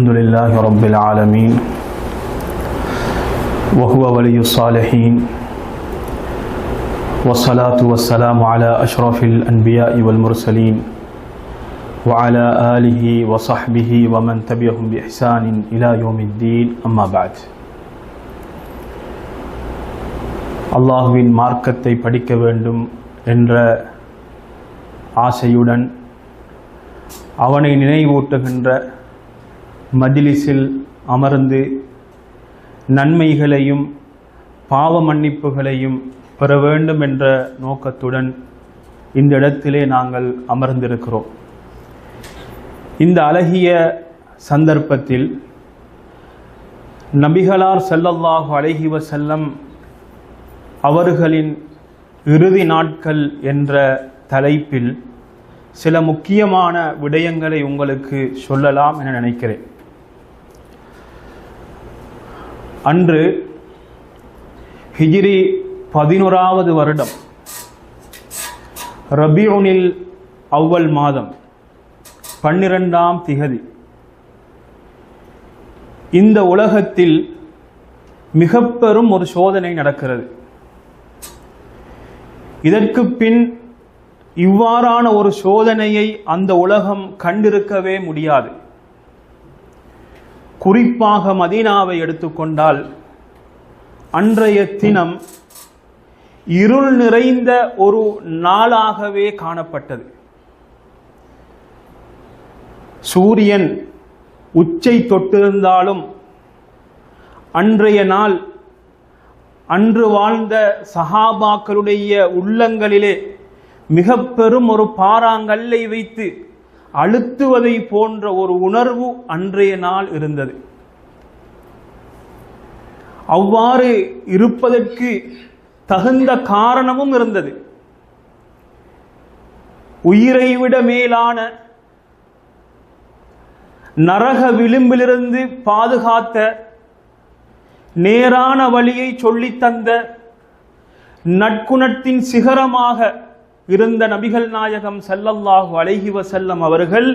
الحمد لله رب العالمين وهو ولي الصالحين والصلاة والسلام على أشرف الأنبياء والمرسلين وعلى آله وصحبه ومن تبعهم بإحسان إلى يوم الدين أما بعد. அல்லாஹ்வின் மார்க்கத்தை படிக்க வேண்டும் என்ற ஆசையுடன் அவனை நினைவூட்டுகின்ற மஜ்லிஸில் அமர்ந்து நன்மைகளையும் பாவ மன்னிப்புகளையும் பெற வேண்டும் என்ற நோக்கத்துடன் இந்த இடத்திலே நாங்கள் அமர்ந்திருக்கிறோம். இந்த அழகிய சந்தர்ப்பத்தில் நபிகளார் ஸல்லல்லாஹு அலைஹி வஸல்லம் அவர்களின் இறுதி நாட்கள் என்ற தலைப்பில் சில முக்கியமான விடயங்களை உங்களுக்கு சொல்லலாம் என நினைக்கிறேன். அன்று ஹிஜ்ரி 11வது வருடம் ரபியுனில் அவ்வல் மாதம் 12ஆம் திகதி இந்த உலகத்தில் மிக பெரும் ஒரு சோதனை நடக்கிறது. இதற்கு பின் இவ்வாறான ஒரு சோதனையை அந்த உலகம் கண்டிருக்கவே முடியாது. குறிப்பாக மதீனாவை எடுத்துக்கொண்டால் அன்றைய தினம் இருள் நிறைந்த ஒரு நாளாகவே காணப்பட்டது. சூரியன் உச்சை தொட்டிருந்தாலும் அன்றைய நாள் அன்று வாழ்ந்த சஹாபாக்களுடைய உள்ளங்களிலே மிக பெரும் ஒரு பாறாங்கல்லை வைத்து அழுத்துவதை போன்ற ஒரு உணர்வு அன்றைய நாள் இருந்தது. அவ்வாறு இருப்பதற்கு தகுந்த காரணமும் இருந்தது. உயிரை விட மேலான நரக விளிம்பிலிருந்து பாதுகாத்த, நேரான வழியை சொல்லித்தந்த, நற்குணத்தின் சிகரமாக இருந்த நபிகள் நாயகம் ஸல்லல்லாஹு அலைஹி வஸல்லம் அவர்கள்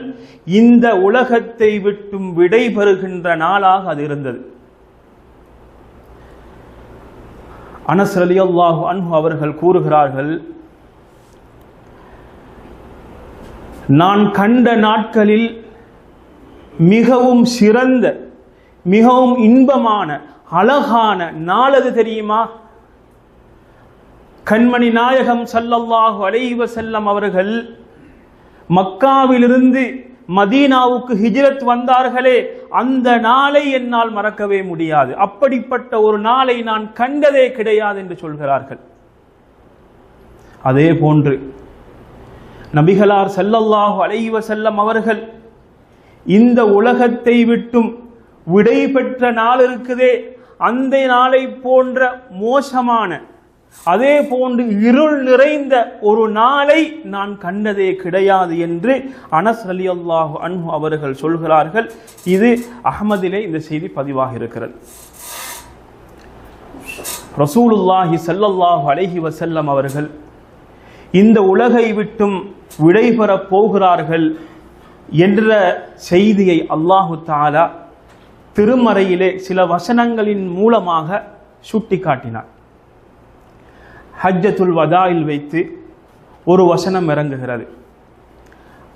இந்த உலகத்தை விட்டும் விடை பெறுகின்ற நாளாக அது இருந்தது. அனஸ் ரலியல்லாஹு அன்ஹு அவர்கள் கூறுகிறார்கள், நான் கண்ட நாட்களில் மிகவும் சிறந்த, மிகவும் இன்பமான, அழகான நாளது தெரியுமா? கண்மணி நாயகம் ஸல்லல்லாஹு அலைஹி வஸல்லம் அவர்கள் மக்காவிலிருந்து மதீனாவுக்கு ஹிஜ்ரத் வந்தார்களே, அந்த நாளை என்னால் மறக்கவே முடியாது. அப்படிப்பட்ட ஒரு நாளை நான் கண்டதே கிடையாது என்று சொல்கிறார்கள். அதே போன்று நபிகளார் ஸல்லல்லாஹு அலைஹி வஸல்லம் அவர்கள் இந்த உலகத்தை விட்டும் விடை பெற்ற நாள் இருக்குதே, அந்த நாளை போன்ற மோசமான, அதே போன்று இருள் நிறைந்த ஒரு நாளை நான் கண்டதே கிடையாது என்று அனஸ் ரலியல்லாஹு அன்ஹு அவர்கள் சொல்கிறார்கள். இது அஹ்மதிலே இந்த செய்தி பதிவாக இருக்கிறது. ரசூலுல்லாஹி ஸல்லல்லாஹு அலைஹி வஸல்லம் அவர்கள் இந்த உலகை விட்டும் விடைபெற போகிறார்கள் என்ற செய்தியை அல்லாஹு தஆலா திருமறையிலே சில வசனங்களின் மூலமாக சுட்டிக்காட்டினார். ஹஜ்ஜத்துல் வதாயில் வைத்து ஒரு வசனம் இறங்குகிறது.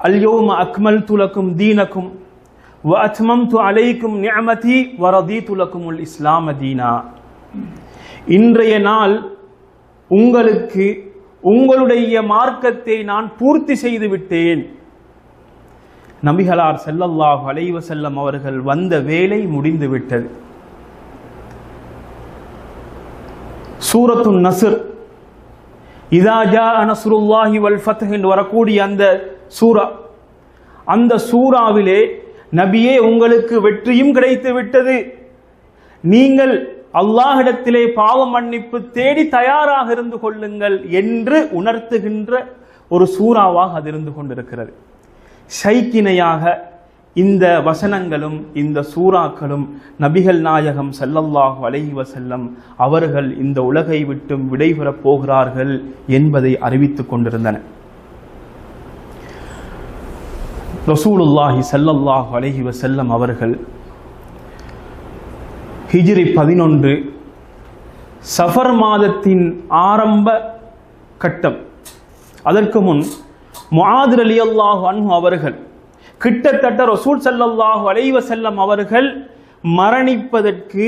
அல்யௌம அக்மல்து லக்கும் தீனக்கும் வ அத்மம்து அலைக்கும் நிஅமதி வ ரதீது லக்குமுல் இஸ்லாம தீனா. இன்றைய நாள் உங்களுக்கு உங்களுடைய மார்க்கத்தை நான் பூர்த்தி செய்து விட்டேன். நபிகளார் ஸல்லல்லாஹு அலைஹி வஸல்லம் அவர்கள் வந்த வேலை முடிந்து விட்டது. சூரத்துன் நஸ்ர், இதா ஜாஅ நஸ்ருல்லாஹி வல் ஃபத்ஹ் என்று வரக்கூடிய அந்த சூரா, அந்த சூராவிலே நபியே உங்களுக்கு வெற்றியும் கிடைத்து விட்டது, நீங்கள் அல்லாஹ்விடத்திலே பாவ மன்னிப்பு தேடி தயாராக இருந்து கொள்ளுங்கள் என்று உணர்த்துகின்ற ஒரு சூறாவாக அது இருந்து கொண்டிருக்கிறது. ஷைக்கினையாக இந்த வசனங்களும் இந்த சூறாக்களும் நபிகள் நாயகம் ஸல்லல்லாஹு அலைஹி வஸல்லம் அவர்கள் இந்த உலகை விட்டும் விடைபெறப் போகிறார்கள் என்பதை அறிவித்துக் கொண்டிருந்தன. ரசூலுல்லாஹி ஸல்லல்லாஹு அலைஹி வஸல்லம் அவர்கள் ஹிஜ்ரி 11 சஃபர் மாதத்தின் ஆரம்ப கட்டம். அதற்கு முன் முஆத் ரலியல்லாஹு அன்ஹு அவர்கள் கிட்டத்தட்ட ரசூல் ஸல்லல்லாஹு அலைஹி வஸல்லம் அவர்கள் மரணிப்பதற்கு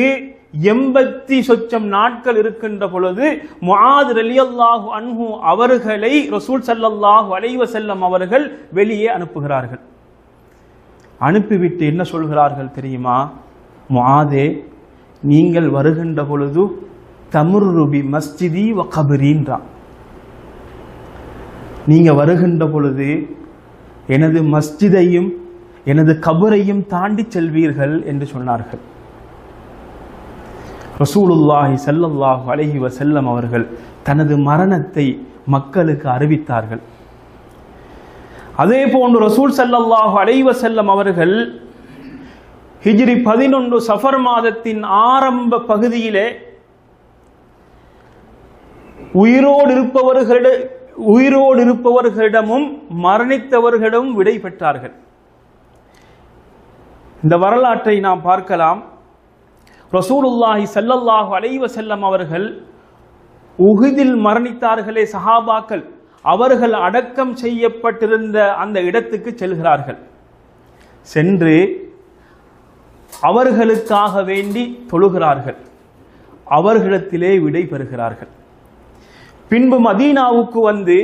80 சொச்சம் நாட்கள் இருக்கின்ற பொழுது முஆத் ரலியல்லாஹு அன்ஹு அவர்களை ரசூல் ஸல்லல்லாஹு அலைஹி வஸல்லம் அவர்கள் வெளியே அனுப்புகிறார்கள். அனுப்பிவிட்டு என்ன சொல்கிறார்கள் தெரியுமா? முஆதே, நீங்கள் வருகின்ற பொழுது தமுர்ரு பி மஸ்ஜிதி வ கபரீன்றா, நீங்க வருகின்ற பொழுது எனது மஸ்ஜிதையும் எனது கபரையும் தாண்டி செல்வீர்கள் என்று சொன்னார்கள். ரசூலுல்லாஹி ஸல்லல்லாஹு அலைஹி வஸல்லம் அவர்கள் தனது மரணத்தை மக்களுக்கு அறிவித்தார்கள். அதே போன்று ரசூல் ஸல்லல்லாஹு அலைஹி வஸல்லம் அவர்கள் ஹிஜ்ரி 11 சஃபர் மாதத்தின் ஆரம்ப பகுதியிலே உயிரோடு இருப்பவர்களிடமும் மரணித்தவர்களிடமும் விடை பெற்றார்கள். இந்த வரலாற்றை நாம் பார்க்கலாம். ரசூலுல்லாஹி ஸல்லல்லாஹு அலைஹி வஸல்லம் அவர்கள் உஹுதில் மரணித்தார்களே சஹாபாக்கள், அவர்கள் அடக்கம் செய்யப்பட்டிருந்த அந்த இடத்துக்கு செல்கிறார்கள். சென்று அவர்களுக்காக வேண்டி தொழுகிறார்கள். அவர்களிடத்திலே விடை பெறுகிறார்கள். பின்பு மதீனாவுக்கு வந்து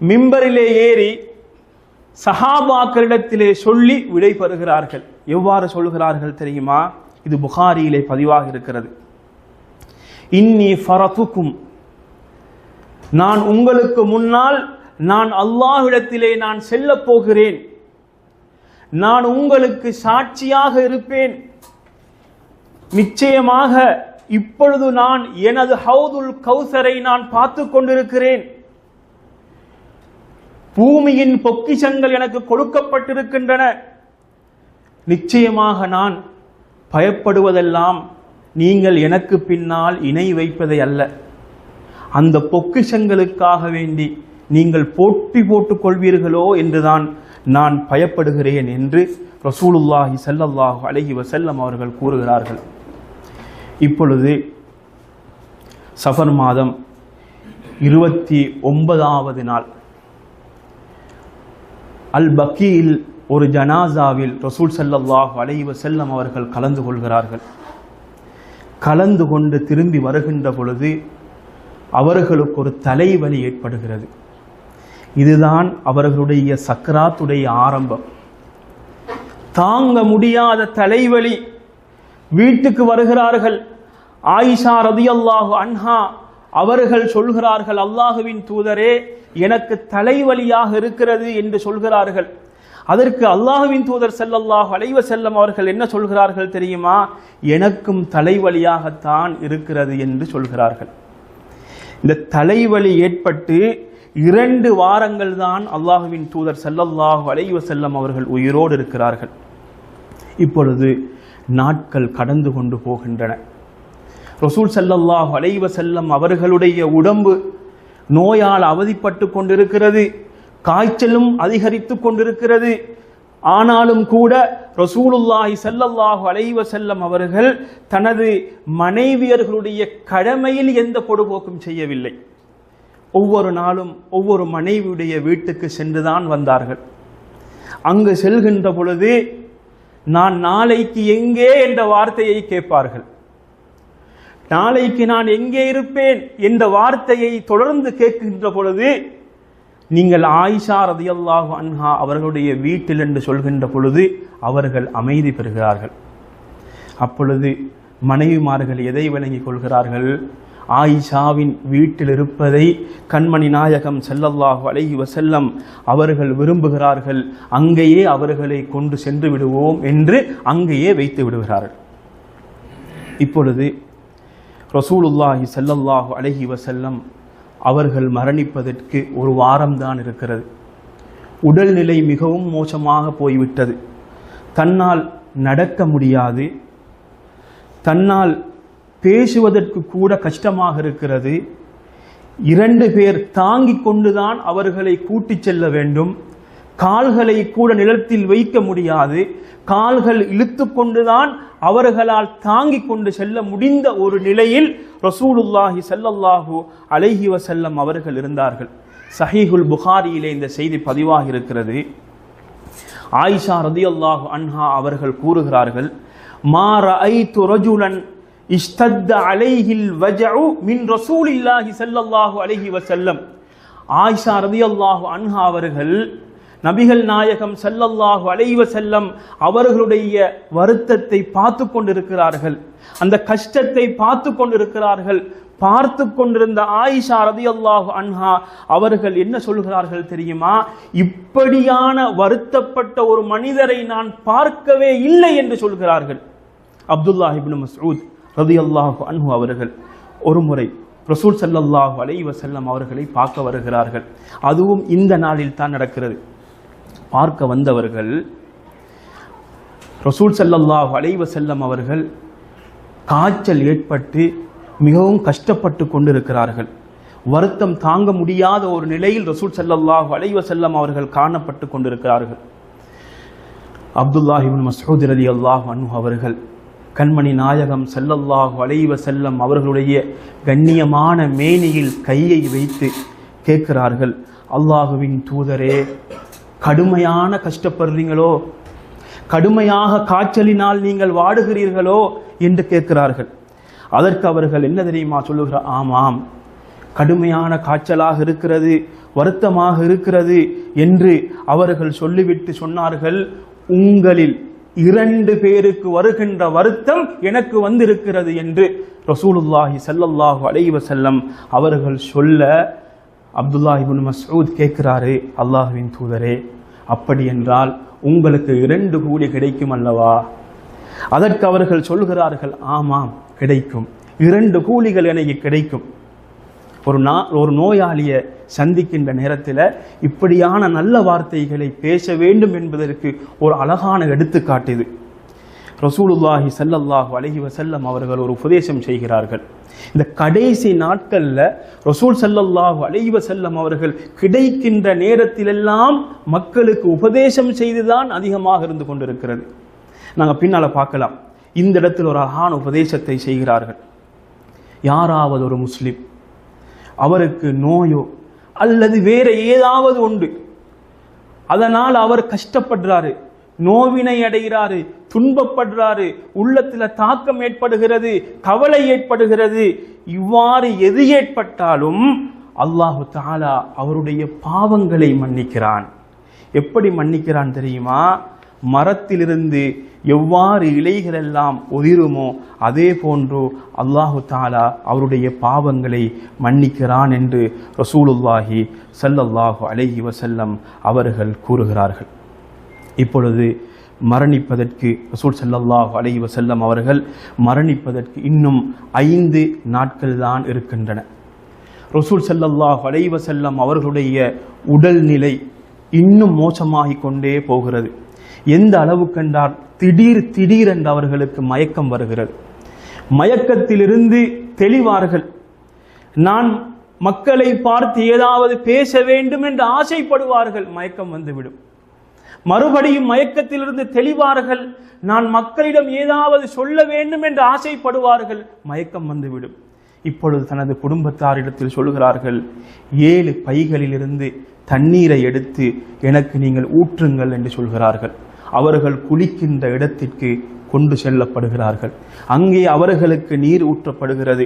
மிம்பரிலே ஏறி சஹாபாக்களிடத்திலே சொல்லி விடை பெறுகிறார்கள். எவ்வாறு சொல்கிறார்கள் தெரியுமா? இது புகாரியிலே பதிவாக இருக்கிறது. இன்னி ஃபரதுக்கும், நான் உங்களுக்கு முன்னால் நான் அல்லாஹ்விடத்திலே நான் செல்ல போகிறேன், நான் உங்களுக்கு சாட்சியாக இருப்பேன். நிச்சயமாக இப்பொழுது நான் எனது ஹவுதுல் கௌசரை நான் பார்த்து கொண்டிருக்கிறேன். பூமியின் பொக்கிஷங்கள் எனக்கு கொடுக்கப்பட்டிருக்கின்றன. நிச்சயமாக நான் பயப்படுவதெல்லாம் நீங்கள் எனக்கு பின்னால் இணை வைப்பதை அல்ல, அந்த பொக்கிஷங்களுக்காக வேண்டி நீங்கள் போட்டி போட்டுக் கொள்வீர்களோ என்றுதான் நான் பயப்படுகிறேன் என்று ரசூலுல்லாஹி ஸல்லல்லாஹு அலைஹி வஸல்லம் அவர்கள் கூறுகிறார்கள். இப்பொழுது சஃபர் மாதம் 29வது நாள் அல் பக்கீல் ஒரு ஜனாசாவில் ரசூல் ஸல்லல்லாஹு அலைஹி வஸல்லம் அவர்கள் கலந்து கொள்கிறார்கள். கலந்து கொண்டு திரும்பி வருகின்ற பொழுது அவர்களுக்கு ஒரு தலைவலி ஏற்படுகிறது. இதுதான் அவர்களுடைய சக்ராத்துடைய ஆரம்பம். தாங்க முடியாத தலைவலி. வீட்டுக்கு வருகிறார்கள். ஆயிஷா ரதியல்லாஹு அன்ஹா அவர்கள் சொல்கிறார்கள், அல்லாஹுவின் தூதரே, எனக்கு தலைவலியாக இருக்கிறது என்று சொல்கிறார்கள். அதற்கு அல்லாஹுவின் தூதர் ஸல்லல்லாஹு அலைஹி வஸல்லம் அவர்கள் என்ன சொல்கிறார்கள் தெரியுமா? எனக்கும் தலைவலியாகத்தான் இருக்கிறது என்று சொல்கிறார்கள். இந்த தலைவலி ஏற்பட்டு 2 வாரங்கள் தான் அல்லாஹுவின் தூதர் ஸல்லல்லாஹு அலைஹி வஸல்லம் அவர்கள் உயிரோடு இருக்கிறார்கள். இப்பொழுது நாட்கள் கடந்து கொண்டு போகின்றன. ரசூல் ஸல்லல்லாஹு அலைஹி வஸல்லம் அவர்களுடைய உடம்பு நோயால் அவதிப்பட்டு கொண்டிருக்கிறது. காய்ச்சலும் அதிகரித்து கொண்டிருக்கிறது. ஆனாலும் கூட ரசூலுல்லாஹி ஸல்லல்லாஹு அலைஹி வஸல்லம் அவர்கள் தனது மனைவியர்களுடைய கடமையில் எந்த பொடுபோக்கும் செய்யவில்லை. ஒவ்வொரு நாளும் ஒவ்வொரு மனைவியுடைய வீட்டுக்கு சென்றுதான் வந்தார்கள். அங்கு செல்கின்ற பொழுது நான் நாளைக்கு எங்கே என்ற வார்த்தையை கேட்பார்கள். நாளைக்கு நான் எங்கே இருப்பேன் என்ற வார்த்தையை தொடர்ந்து கேட்கின்ற பொழுது, நீங்கள் ஆயிஷா ரதியல்லாஹு அன்ஹா அவர்களுடைய வீட்டில் என்று சொல்கின்ற பொழுது அவர்கள் அமைதி பெறுகிறார்கள். அப்பொழுது மனைவிமார்கள் எதை விளங்கிக் கொள்கிறார்கள்? ஆயிஷாவின் வீட்டில் இருப்பதை கண்மணி நாயகம் ஸல்லல்லாஹு அலைஹி வஸல்லம் அவர்கள் விரும்புகிறார்கள். அங்கேயே அவர்களை கொண்டு சென்று விடுவோம் என்று அங்கேயே வைத்து விடுகிறார்கள். இப்பொழுது ரசூலுல்லாஹி ஸல்லல்லாஹு அலைஹி வஸல்லம் அவர்கள் மரணிப்பதற்கு 1 வாரம்தான் இருக்கிறது. உடல்நிலை மிகவும் மோசமாக போய்விட்டது. தன்னால் நடக்க முடியாது, தன்னால் பேசுவதற்கு கூட கஷ்டமாக இருக்கிறது. 2 பேர் தாங்கிக் கொண்டுதான் அவர்களை கூட்டிச் செல்ல வேண்டும். கால்களை கூட நிலத்தில் வைக்க முடியாது, கால்கள் இழுத்து கொண்டுதான் அவர்களால் தாங்கிக் கொண்டு செல்ல முடிந்த ஒரு நிலையில் ரசூலுல்லாஹி ஸல்லல்லாஹு அலைஹி வஸல்லம் அவர்கள் இருந்தார்கள். சஹீஹுல் புகாரியிலே இந்த செய்தி பதிவாகி இருக்கிறது. ஆயிஷா ரலியல்லாஹு அன்ஹா அவர்கள் கூறுகிறார்கள், மா ரஅய்து ரஜுலன் இஸ்தத்த அலைஹில் வஜஉ மின் ரசூலில்லாஹி ஸல்லல்லாஹு அலைஹி வஸல்லம். ஆயிஷா ரலியல்லாஹு அன்ஹா அவர்கள் நபிகள் நாயகம் ஸல்லல்லாஹு அலைஹி வஸல்லம் அவர்களுடைய வருத்தத்தை பார்த்து கொண்டிருக்கிறார்கள், அந்த கஷ்டத்தை பார்த்து கொண்டிருக்கிறார்கள். பார்த்து கொண்டிருந்த ஆயிஷா ரலியல்லாஹு அன்ஹா அவர்கள் என்ன சொல்கிறார்கள் தெரியுமா? இப்படியான வருத்தப்பட்ட ஒரு மனிதரை நான் பார்க்கவே இல்லை என்று சொல்கிறார்கள். அப்துல்லாஹ் இப்னு மஸ்ஊத் ரலியல்லாஹு அன்ஹு அவர்கள் ஒரு முறை ரசூல் ஸல்லல்லாஹு அலைஹி வஸல்லம் அவர்களை பார்க்க வருகிறார்கள். அதுவும் இந்த நாளில் தான் நடக்கிறது. பார்க்க வந்தவர்கள் ரசூல் ஸல்லல்லாஹு அலைஹி வஸல்லம் அவர்கள் காய்ச்சல் ஏற்பட்டு மிகவும் கஷ்டப்பட்டு கொண்டிருக்கிறார்கள். வருத்தம் தாங்க முடியாத ஒரு நிலையில் ரசூல் ஸல்லல்லாஹு அலைஹி வஸல்லம் அவர்கள் காணப்பட்டு கொண்டிருக்கிறார்கள். அப்துல்லாஹ் இப்னு மஸ்ஊத் ரலியல்லாஹு அன்ஹு அவர்கள் கண்மணி நாயகம் ஸல்லல்லாஹு அலைஹி வஸல்லம் அவர்களுடைய கண்ணியமான மேனியில் கையை வைத்து கேட்கிறார்கள், அல்லாஹுவின் தூதரே, கடுமையான கஷ்டப்படுறீங்களோ, கடுமையாக காய்ச்சலினால் நீங்கள் வாடுகிறீர்களோ என்று கேட்கிறார்கள். அதற்கு அவர்கள் என்ன தெரியுமா சொல்லுகிறார்? ஆமாம், கடுமையான காய்ச்சலாக இருக்கிறது, வருத்தமாக இருக்கிறது என்று அவர்கள் சொல்லிவிட்டு சொன்னார்கள், உங்களில் 2 பேருக்கு வருகின்ற வருத்தம் எனக்கு வந்திருக்கிறது என்று ரசூலுல்லாஹி ஸல்லல்லாஹு அலைஹி வஸல்லம் அவர்கள் சொல்ல அப்துல்லாஹ் இப்னு மஸ்ஊத் கேட்கிறாரு, அல்லாஹ்வின் தூதரே, அப்படி என்றால் உங்களுக்கு 2 கூலி கிடைக்கும் அல்லவா? அதற்கு அவர்கள் சொல்கிறார்கள், ஆமாம் கிடைக்கும், 2 கூலிகள் எனக்கு கிடைக்கும். ஒரு நோயாளியை சந்திக்கின்ற நேரத்தில் இப்படியான நல்ல வார்த்தைகளை பேச வேண்டும் என்பதற்கு ஒரு அழகான எடுத்துக்காட்டு இது. ரசூலுல்லாஹி ஸல்லல்லாஹு அலைஹி வஸல்லம் அவர்கள் ஒரு உபதேசம் செய்கிறார்கள். இந்த கடைசி நாட்களில் ரசூல் ஸல்லல்லாஹு அலைஹி வஸல்லம் அவர்கள் கிடைக்கின்ற நேரத்திலெல்லாம் மக்களுக்கு உபதேசம் செய்துதான் அதிகமாக இருந்து கொண்டிருக்கிறது. நாங்கள் பின்னால் பார்க்கலாம். இந்த இடத்தில் ஒரு அழகான உபதேசத்தை செய்கிறார்கள். யாராவது ஒரு முஸ்லிம் அவருக்கு நோயோ அல்லது வேற ஏதாவது உண்டு, அதனால் அவர் கஷ்டப்படுறாரு, நோவினை அடைகிறாரு, துன்பப்படுறாரு, உள்ளத்தில் தாக்கம் ஏற்படுகிறது, கவலை ஏற்படுகிறது, இவ்வாறு எது ஏற்பட்டாலும் அல்லாஹு தஆலா அவருடைய பாவங்களை மன்னிக்கிறான். எப்படி மன்னிக்கிறான் தெரியுமா? மரத்திலிருந்து எவ்வாறு இலைகள் எல்லாம் உதிருமோ அதே போன்று அல்லாஹு தஆலா அவருடைய பாவங்களை மன்னிக்கிறான் என்று ரசூலுல்லாஹி ஸல்லல்லாஹு அலைஹி வஸல்லம் அவர்கள் கூறுகிறார்கள். இப்பொழுது மரணிப்பதற்கு ரசூல் ஸல்லல்லாஹு அலைஹி வஸல்லம் அவர்கள் மரணிப்பதற்கு இன்னும் 5 நாட்கள் தான் இருக்கின்றன. ரசூல் ஸல்லல்லாஹு அலைஹி வஸல்லம் அவர்களுடைய உடல்நிலை இன்னும் மோசமாகிக் கொண்டே போகிறது. எந்த அளவு கண்டால் திடீரென்று அவர்களுக்கு மயக்கம் வருகிறது. மயக்கத்திலிருந்து தெளிவார்கள். நான் மக்களை பார்த்து ஏதாவது பேச வேண்டும் என்று ஆசைப்படுவார்கள், மயக்கம் வந்துவிடும். மறுபடியும் மயக்கத்திலிருந்து தெளிவார்கள். நான் மக்களிடம் ஏதாவது சொல்ல வேண்டும் என்று ஆசைப்படுவார்கள், மயக்கம் வந்துவிடும். இப்பொழுது தனது குடும்பத்தாரிடத்தில் சொல்கிறார்கள், 7 பைகளிலிருந்து தண்ணீரை எடுத்து எனக்கு நீங்கள் ஊற்றுங்கள் என்று சொல்கிறார்கள். அவர்கள் குளிக்கின்ற இடத்திற்கு கொண்டு செல்லப்படுகிறார்கள். அங்கே அவர்களுக்கு நீர் ஊற்றப்படுகிறது.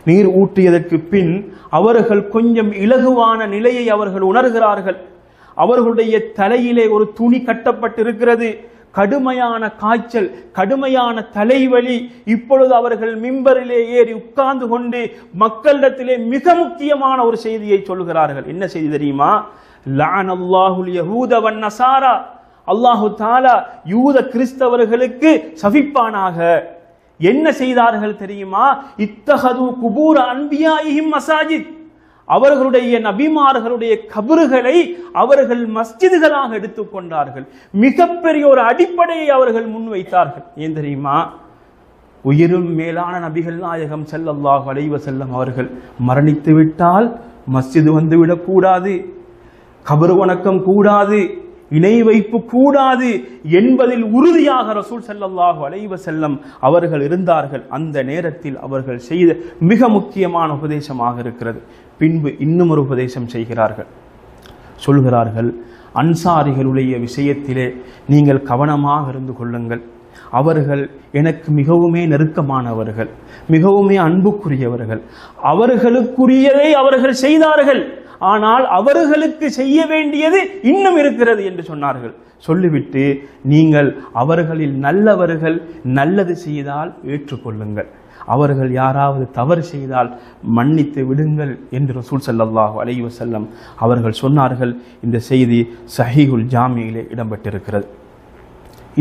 நீர் ஊற்றியதற்கு பின் அவர்கள் கொஞ்சம் இலகுவான நிலையை அவர்கள் உணர்கிறார்கள். அவர்களுடைய தலையிலே ஒரு துணி கட்டப்பட்டிருக்கிறது. கடுமையான காய்ச்சல், கடுமையான தலைவலி. இப்பொழுது அவர்கள் மிம்பரிலே ஏறி உட்கார்ந்து கொண்டு மக்களிடத்திலே மிக முக்கியமான ஒரு செய்தியை சொல்கிறார்கள். என்ன செய்தி தெரியுமா? லஅனல்லாஹுல் யஹூத வன் நஸாரா, அல்லாஹு தஆலா யூத கிறிஸ்தவர்களுக்கு சபிப்பானாக. என்ன செய்தார்கள் தெரியுமா? இத்தஹது குபூர அன்பியாஇஹிம் மசாஜித், அவர்களுடைய நபிமார்களுடைய கபறுகளை அவர்கள் மஸ்ஜிதுகளாக எடுத்துக்கொண்டார்கள். மிகப்பெரிய ஒரு அடிப்படையை அவர்கள் முன்வைத்தார்கள். ஏன் தெரியுமா? உயிரும் மேலான நபிகள் நாயகம் ஸல்லல்லாஹு அலைஹி வஸல்லம் அவர்கள் மரணித்து விட்டால் மஸ்ஜிது வந்துவிடக் கூடாது, கபறு வணக்கம் கூடாது இணை வைப்பு கூடாது என்பதில் உறுதியாக ரசூல் ஸல்லல்லாஹு அலைஹி வஸல்லம் அவர்கள் இருந்தார்கள். அந்த நேரத்தில் அவர்கள் செய்த மிக முக்கியமான உபதேசமாக இருக்கிறது. பின்பு இன்னும் ஒரு உபதேசம் செய்கிறார்கள். சொல்கிறார்கள், அன்சாரிகளுடைய விஷயத்திலே நீங்கள் கவனமாக இருந்து கொள்ளுங்கள். அவர்கள் எனக்கு மிகவுமே நெருக்கமானவர்கள், மிகவுமே அன்புக்குரியவர்கள். அவர்களுக்குரியதை அவர்கள் செய்தார்கள், ஆனால் அவர்களுக்கு செய்ய வேண்டியது இன்னும் இருக்கிறது என்று சொன்னார்கள். சொல்லிவிட்டு, நீங்கள் அவர்களில் நல்லவர்கள் நல்லது செய்தால் ஏற்றுக்கொள்ளுங்கள், அவர்கள் யாராவது தவறு செய்தால் மன்னித்து விடுங்கள் என்று ரசூல் ஸல்லல்லாஹு அலைஹி வஸல்லம் அவர்கள் சொன்னார்கள். இந்த செய்தி ஸஹீஹுல் ஜாமியிலே இடம்பெற்றிருக்கிறது.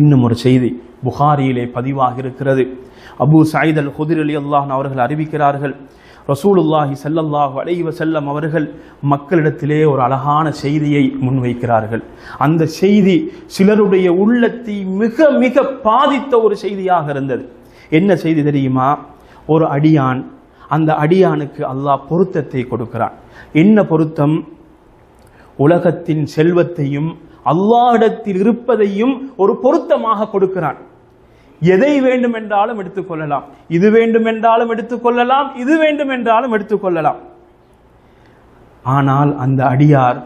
இன்னும் ஒரு செய்தி புகாரியிலே பதிவாக இருக்கிறது. அபூ சயீத் அல் குத்ரி ரலியல்லாஹு அன்ஹு அவர்கள் அறிவிக்கிறார்கள், ரசூலுல்லாஹி ஸல்லல்லாஹு அலைஹி வஸல்லம் அவர்கள் மக்களிடத்திலே ஒரு அழகான செய்தியை முன்வைக்கிறார்கள். அந்த செய்தி சிலருடைய உள்ளத்தை மிக மிக பாதித்த ஒரு செய்தியாக இருந்தது. என்ன செய்தி தெரியுமா? ஒரு அடியான், அந்த அடியானுக்கு அல்லாஹ் பொருத்தத்தை கொடுக்கிறான். என்ன பொருத்தம்? உலகத்தின் செல்வத்தையும் அல்லாஹ்விடத்தில் இருப்பதையும் ஒரு பொருத்தமாக கொடுக்கிறான். எதை வேண்டும் என்றாலும் எடுத்துக்கொள்ளலாம், இது வேண்டும் என்றாலும் எடுத்துக்கொள்ளலாம், இது வேண்டும் என்றாலும் எடுத்துக்கொள்ளலாம். ஆனால் அந்த அடியார்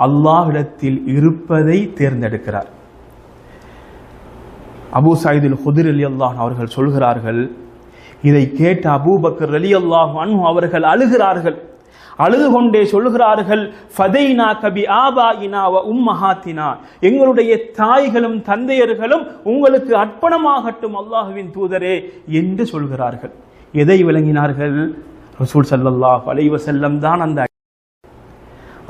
அல்லாஹ்விடத்தில் இருப்பதை தேர்ந்தெடுக்கிறார். அபூ சயீத் அல் குத்ரி ரலியல்லாஹு அன்ஹு அவர்கள் சொல்கிறார்கள், இதை கேட்ட அபூபக்கர் ரலியல்லாஹு அன்ஹு அவர்கள் அழுகிறார்கள். அழுது கொண்டே சொல்கிறார்கள், ஃபதைனா கபி ஆபாயினா வ உம்மஹாத்தினா, எங்களுடைய தாய்களும் தந்தையர்களும் உங்களுக்கு அர்ப்பணமாகட்டும் அல்லாஹ்வின் தூதரே என்று சொல்கிறார்கள். எதை விளங்கினார்கள்? ரசூல் ஸல்லல்லாஹு அலைஹி வஸல்லம் தான் அந்த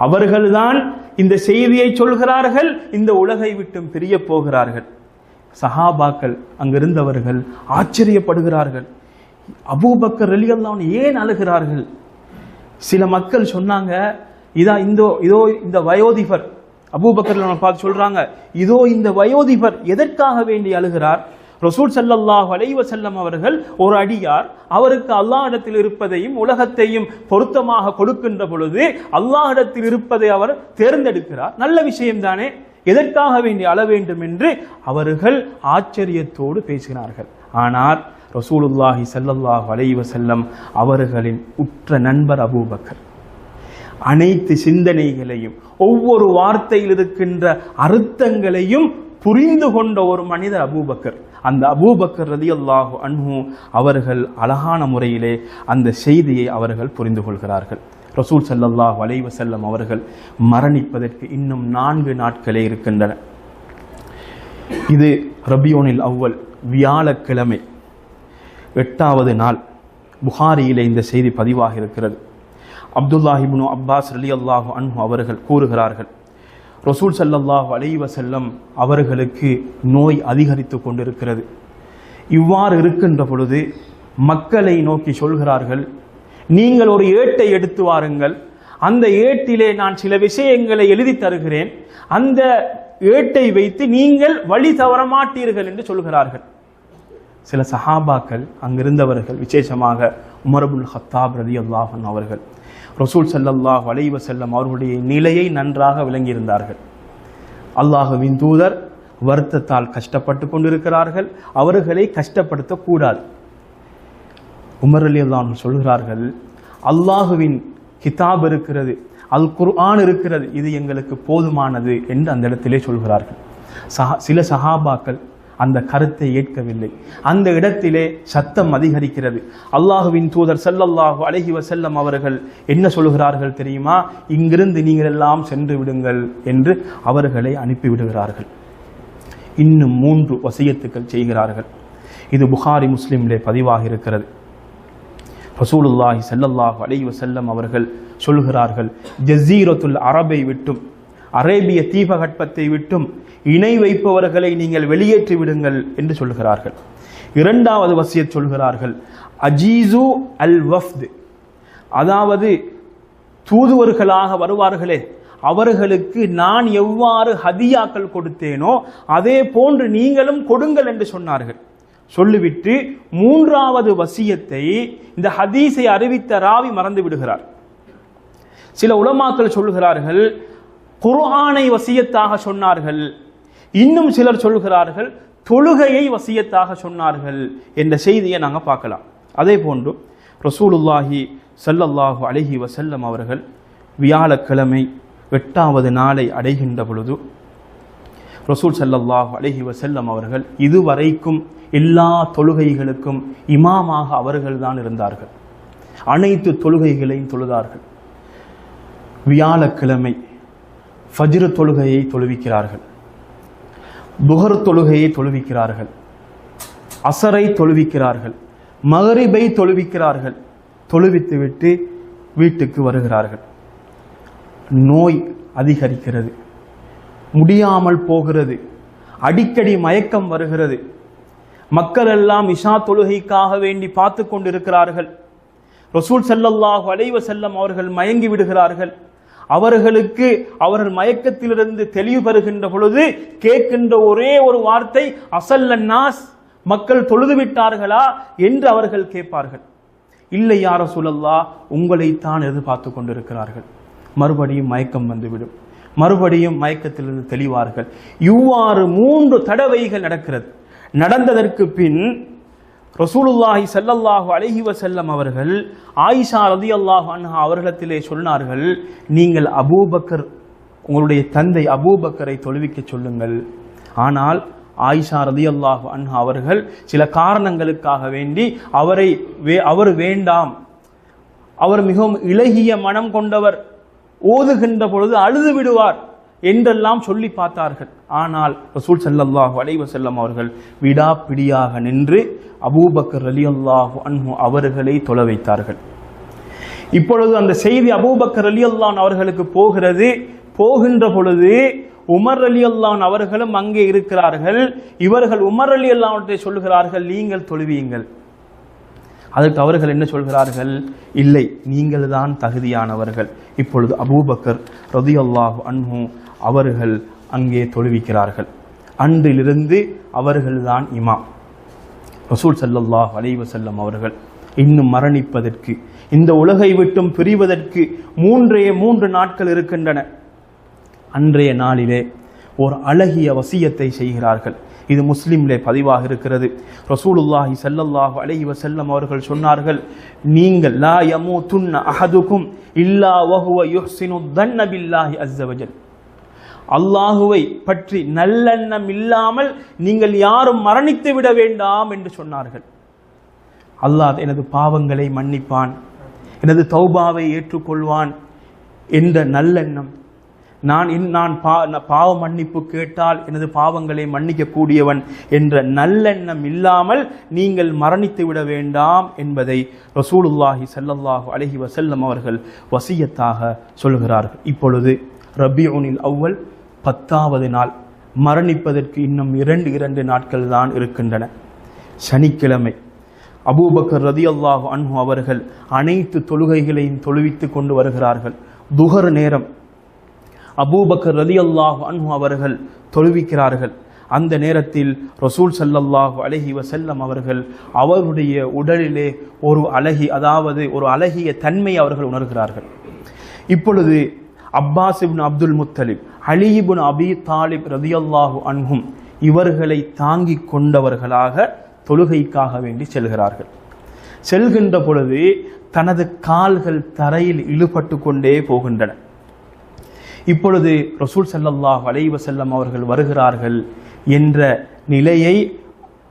அவர்கள்தான் இந்த செய்தியை சொல்கிறார்கள், இந்த உலகை விட்டும் பிரிய போகிறார்கள். சஹாபாக்கள் அங்கிருந்தவர்கள் ஆச்சரியப்படுகிறார்கள். அபூபக்கர் ரலியல்லாஹு அன்ஹு ஏன் அழுகிறார்கள்? சில மக்கள் சொன்னாங்க, இதோ இந்த வயோதிபர், அபூபக்கர் பார்த்து சொல்றாங்க, இதோ இந்த வயோதிபர் எதற்காக வேண்டி அழுகிறார்? ரசூல் ஸல்லல்லாஹு அலைஹி வஸல்லம் அவர்கள் ஒரு அடியார், அவருக்கு அல்லாஹ்விடத்தில் இருப்பதையும் உலகத்தையும் பொருத்தமாக கொடுக்கின்ற பொழுது அல்லாஹ்விடத்தில் இருப்பதை அவர் தேர்ந்தெடுக்கிறார், நல்ல விஷயம்தானே, எதற்காக வேண்டி அழ வேண்டும் என்று அவர்கள் ஆச்சரியத்தோடு பேசினார்கள். ஆனால் ரசூலுல்லாஹி ஸல்லல்லாஹு அலைஹி வஸல்லம் அவர்களின் உற்ற நண்பர் அபூபக்கர், அனைத்து சிந்தனைகளையும் ஒவ்வொரு வார்த்தையில் இருக்கின்ற அர்த்தங்களையும் புரிந்து கொண்ட ஒரு மனிதர் அபூபக்கர். அந்த அபூபக்கர் ரலியல்லாஹு அன்ஹு அவர்கள் அழகான முறையிலே அந்த செய்தியை அவர்கள் புரிந்து கொள்கிறார்கள். ரசூல் ஸல்லல்லாஹு அலைஹி வஸல்லம் அவர்கள் மரணிப்பதற்கு இன்னும் 4 நாட்களே இருக்கின்றன. இது ரபியூனில் அவ்வல், வியாழக்கிழமை 8வது நாள். புகாரியிலே இந்த செய்தி பதிவாக இருக்கிறது. அப்துல்லாஹ் இப்னு அப்பாஸ் ரலியல்லாஹு அன்ஹு அவர்கள் கூறுகிறார்கள், ரசூல் ஸல்லல்லாஹு அலைஹி வஸல்லம் அவர்களுக்கு நோய் அதிகரித்து கொண்டிருக்கிறது. இவ்வாறு இருக்கின்ற பொழுது மக்களை நோக்கி சொல்கிறார்கள், நீங்கள் ஒரு ஏட்டை எடுத்து வாருங்கள், அந்த ஏட்டிலே நான் சில விஷயங்களை எழுதி தருகிறேன், அந்த ஏட்டை வைத்து நீங்கள் வழி தவற மாட்டீர்கள் என்று சொல்கிறார்கள். சில சஹாபாக்கள் அங்கிருந்தவர்கள், விசேஷமாக உமர் இப்னுல் கத்தாப் ரலியல்லாஹு அன்ஹு அவர்கள் ரசூல் ஸல்லல்லாஹு அலைஹி வஸல்லம் அவர்களுடைய நிலையை நன்றாக விளங்கியிருந்தார்கள். அல்லாஹ்வின் தூதர் வருத்தத்தால் கஷ்டப்பட்டு கொண்டிருக்கிறார்கள், அவர்களை கஷ்டப்படுத்தக்கூடாது. உமர் ரலியல்லாஹு அன்ஹு சொல்கிறார்கள், அல்லாஹுவின் கிதாப் இருக்கிறது, அல் குர்ஆன் இருக்கிறது, இது எங்களுக்கு போதுமானது என்று அந்த இடத்திலே சொல்கிறார்கள். சில சஹாபாக்கள் அந்த கருத்தை ஏற்கவில்லை. அந்த இடத்திலே சத்தம் அதிகரிக்கிறது. அல்லாஹுவின் தூதர் ஸல்லல்லாஹு அலைஹி வஸல்லம் அவர்கள் என்ன சொல்கிறார்கள் தெரியுமா? இங்கிருந்து நீங்கள் எல்லாம் சென்று விடுங்கள் என்று அவர்களை அனுப்பிவிடுகிறார்கள். இன்னும் 3 வசியத்துக்கள் செய்கிறார்கள். இது புகாரி முஸ்லிமிலே பதிவாக இருக்கிறது. ரசூலுல்லாஹி ஸல்லல்லாஹு அலைஹி வஸல்லம் அவர்கள் சொல்கிறார்கள், ஜஸீரத்துல் அரபை விட்டும், அரேபிய தீபகற்பத்தை விட்டும் இணை வைப்பவர்களை நீங்கள் வெளியேற்றி விடுங்கள் என்று சொல்கிறார்கள். 2வது வசியத் சொல்கிறார்கள், அஜீசு அல் வஃப்த், அதாவது தூதுவர்களாக வருவார்களே அவர்களுக்கு நான் எவ்வாறு ஹதியாக்கள் கொடுத்தேனோ அதே போன்று நீங்களும் கொடுங்கள் என்று சொன்னார்கள். சொல்லிவிட்டு 3வது வசியத்தை இந்த ஹதீஸை அறிவித்த ராவி மறந்து விடுகிறார். சில உலமாக்கள் சொல்கிறார்கள், குர்ஆனை வசியத்தாக சொன்னார்கள். இன்னும் சிலர் சொல்கிறார்கள் தொழுகையை வசியத்தாக சொன்னார்கள் என்ற செய்தியை நாங்கள் பார்க்கலாம். அதே போன்று ரசூலுல்லாஹி ஸல்லல்லாஹு அலைஹி வஸல்லம் அவர்கள் வியாழக்கிழமை 8வது நாளை அடைகின்ற பொழுது ரசூல் ஸல்லல்லாஹு அலைஹி வஸல்லம் அவர்கள் இதுவரைக்கும் எல்லா தொழுகைகளுக்கும் இமாமாக அவர்கள்தான் இருந்தார்கள். அனைத்து தொழுகைகளையும் தொழுதார்கள். வியாழக்கிழமை ஃபஜ்ர் தொழுகையை தொழுவிக்கிறார்கள், துஹர் தொழுகையை தொழுவிக்கிறார்கள், அசரை தொழுவிக்கிறார்கள், மகரிபை தொழுவிக்கிறார்கள். தொழுவித்துவிட்டு வீட்டுக்கு வருகிறார்கள். நோய் அதிகரிக்கிறது, முடியாமல் போகிறது, அடிக்கடி மயக்கம் வருகிறது. மக்கள் எல்லாம் இஷா தொழுகைக்காக வேண்டி பார்த்து கொண்டிருக்கிறார்கள். ரசூல் ஸல்லல்லாஹு அலைஹி வஸல்லம் அவர்கள் மயங்கி விடுகிறார்கள். அவர்கள் மயக்கத்திலிருந்து தெளிவு பெறுகின்ற பொழுது கேட்கின்ற ஒரே ஒரு வார்த்தை அஸல்லன் நாஸ், மக்கள் தொழுது விட்டார்களா என்று அவர்கள் கேட்பார்கள். இல்லை யா ரசூலல்லாஹ், உங்களைத்தான் எதிர்பார்த்து கொண்டிருக்கிறார்கள். மறுபடியும் மயக்கம் வந்துவிடும், மறுபடியும் மயக்கத்திலிருந்து தெளிவார்கள். இவ்வாறு 3 தடவைகள் நடக்கிறது. நடந்ததற்கு பின் ரசூலுல்லாஹி ஸல்லல்லாஹு அலைஹி வஸல்லம் அவர்கள் ஆயிஷா ரலியல்லாஹு அன்ஹா அவர்களிடத்திலே சொன்னார்கள், நீங்கள் அபூபக்கர், உங்களுடைய தந்தை அபூபக்கரை தொழுவிக்க சொல்லுங்கள். ஆனால் ஆயிஷா ரலியல்லாஹு அன்ஹா அவர்கள் சில காரணங்களுக்காக வேண்டி அவர் வேண்டாம், அவர் மிகவும் இளகிய மனம் கொண்டவர், ஓதுகின்ற பொழுது அழுது விடுவார் என்றெல்லாம் சொல்லி பார்த்தார்கள். ஆனால் ரசூல் ஸல்லல்லாஹு அலைஹி வஸல்லம் அவர்கள் விடாப்பிடியாக நின்று அபூபக்கர் ரலியல்லாஹு அன்ஹு அவர்களை தொழ வைத்தார்கள். இப்பொழுது அந்த செய்தி அபூபக்கர் ரலியல்லாஹு அவர்களுக்கு போகின்ற பொழுது உமர் ரலியல்லாஹு அவர்களும் அங்கே இருக்கிறார்கள். இவர்கள் உமர் ரலியல்லாஹு சொல்லுகிறார்கள், நீங்கள் தொழுவியுங்கள். அதற்கு அவர்கள் என்ன சொல்கிறார்கள், இல்லை, நீங்கள் தான் தகுதியானவர்கள். இப்பொழுது அபூபக்கர் ரலியல்லாஹு அன்ஹு அவர்கள் அங்கே தொழுவிக்கிறார்கள். அன்றிலிருந்து அவர்கள்தான் இமாம். ரசூல் ஸல்லல்லாஹு அலைஹி வஸல்லம் அவர்கள் இன்னும் மரணிப்பதற்கு, இந்த உலகை விட்டும் பிரிவதற்கு 3 நாட்கள் இருக்கின்றன. அன்றைய நாளிலே ஒரு அழகிய வசியத்தை செய்கிறார்கள். இது முஸ்லிமிலே பதிவாக இருக்கிறது. ரசூலுல்லாஹி ஸல்லல்லாஹு அலைஹி வஸல்லம் அவர்கள் சொன்னார்கள், நீங்கள் லா யமூதுன்ன அஹதுக்கும் இல்லா வஹுவ யுஹ்சினு தன்ன பில்லாஹி அஸ்ஸ வஜல், அல்லாஹுவை பற்றி நல்லெண்ணம் இல்லாமல் நீங்கள் யாரும் மரணித்து விட வேண்டாம் என்று சொன்னார்கள். அல்லாஹ் எனது பாவங்களை மன்னிப்பான், எனது தௌபாவை ஏற்றுக்கொள்வான் என்ற நல்லெண்ணம், நான் பாவ மன்னிப்பு கேட்டால் எனது பாவங்களை மன்னிக்க கூடியவன் என்ற நல்லெண்ணம் இல்லாமல் நீங்கள் மரணித்து விட வேண்டாம் என்பதை ரசூலுல்லாஹி ஸல்லல்லாஹு அலைஹி வஸல்லம் அவர்கள் வசியத்தாக சொல்கிறார்கள். இப்பொழுது ரபியுனில் அவ்வல் 10வது நாள், மரணிப்பதற்கு இன்னும் 2 நாட்கள் தான் இருக்கின்றன. சனிக்கிழமை அபூபக்கர் ரலியல்லாஹு அன்ஹு அவர்கள் அனைத்து தொழுகைகளையும் தொழுவித்துக் கொண்டு வருகிறார்கள். துஹர் நேரம் அபூபக்கர் ரலியல்லாஹு அன்ஹு அவர்கள் தொழுவிக்கிறார்கள். அந்த நேரத்தில் ரசூல் ஸல்லல்லாஹு அலைஹி வஸல்லம் அவர்கள் அவருடைய உடலிலே ஒரு அழகிய தன்மை அவர்கள் உணர்கிறார்கள். இப்பொழுது அப்பாஸ் இப்னு அப்துல் முத்தலிப், அலி இப்னு அபி தாலிப் ரலியல்லாஹு அன்ஹும் இவர்களை தாங்கிக் கொண்டவர்களாக தொழுகைக்காக வேண்டி செல்கிறார்கள். செல்கின்ற பொழுது தனது கால்கள் தரையில் இழுபட்டு கொண்டே போகின்றன. இப்பொழுது ரசூல் ஸல்லல்லாஹு அலைஹி வஸல்லம் அவர்கள் வருகிறார்கள் என்ற நிலையை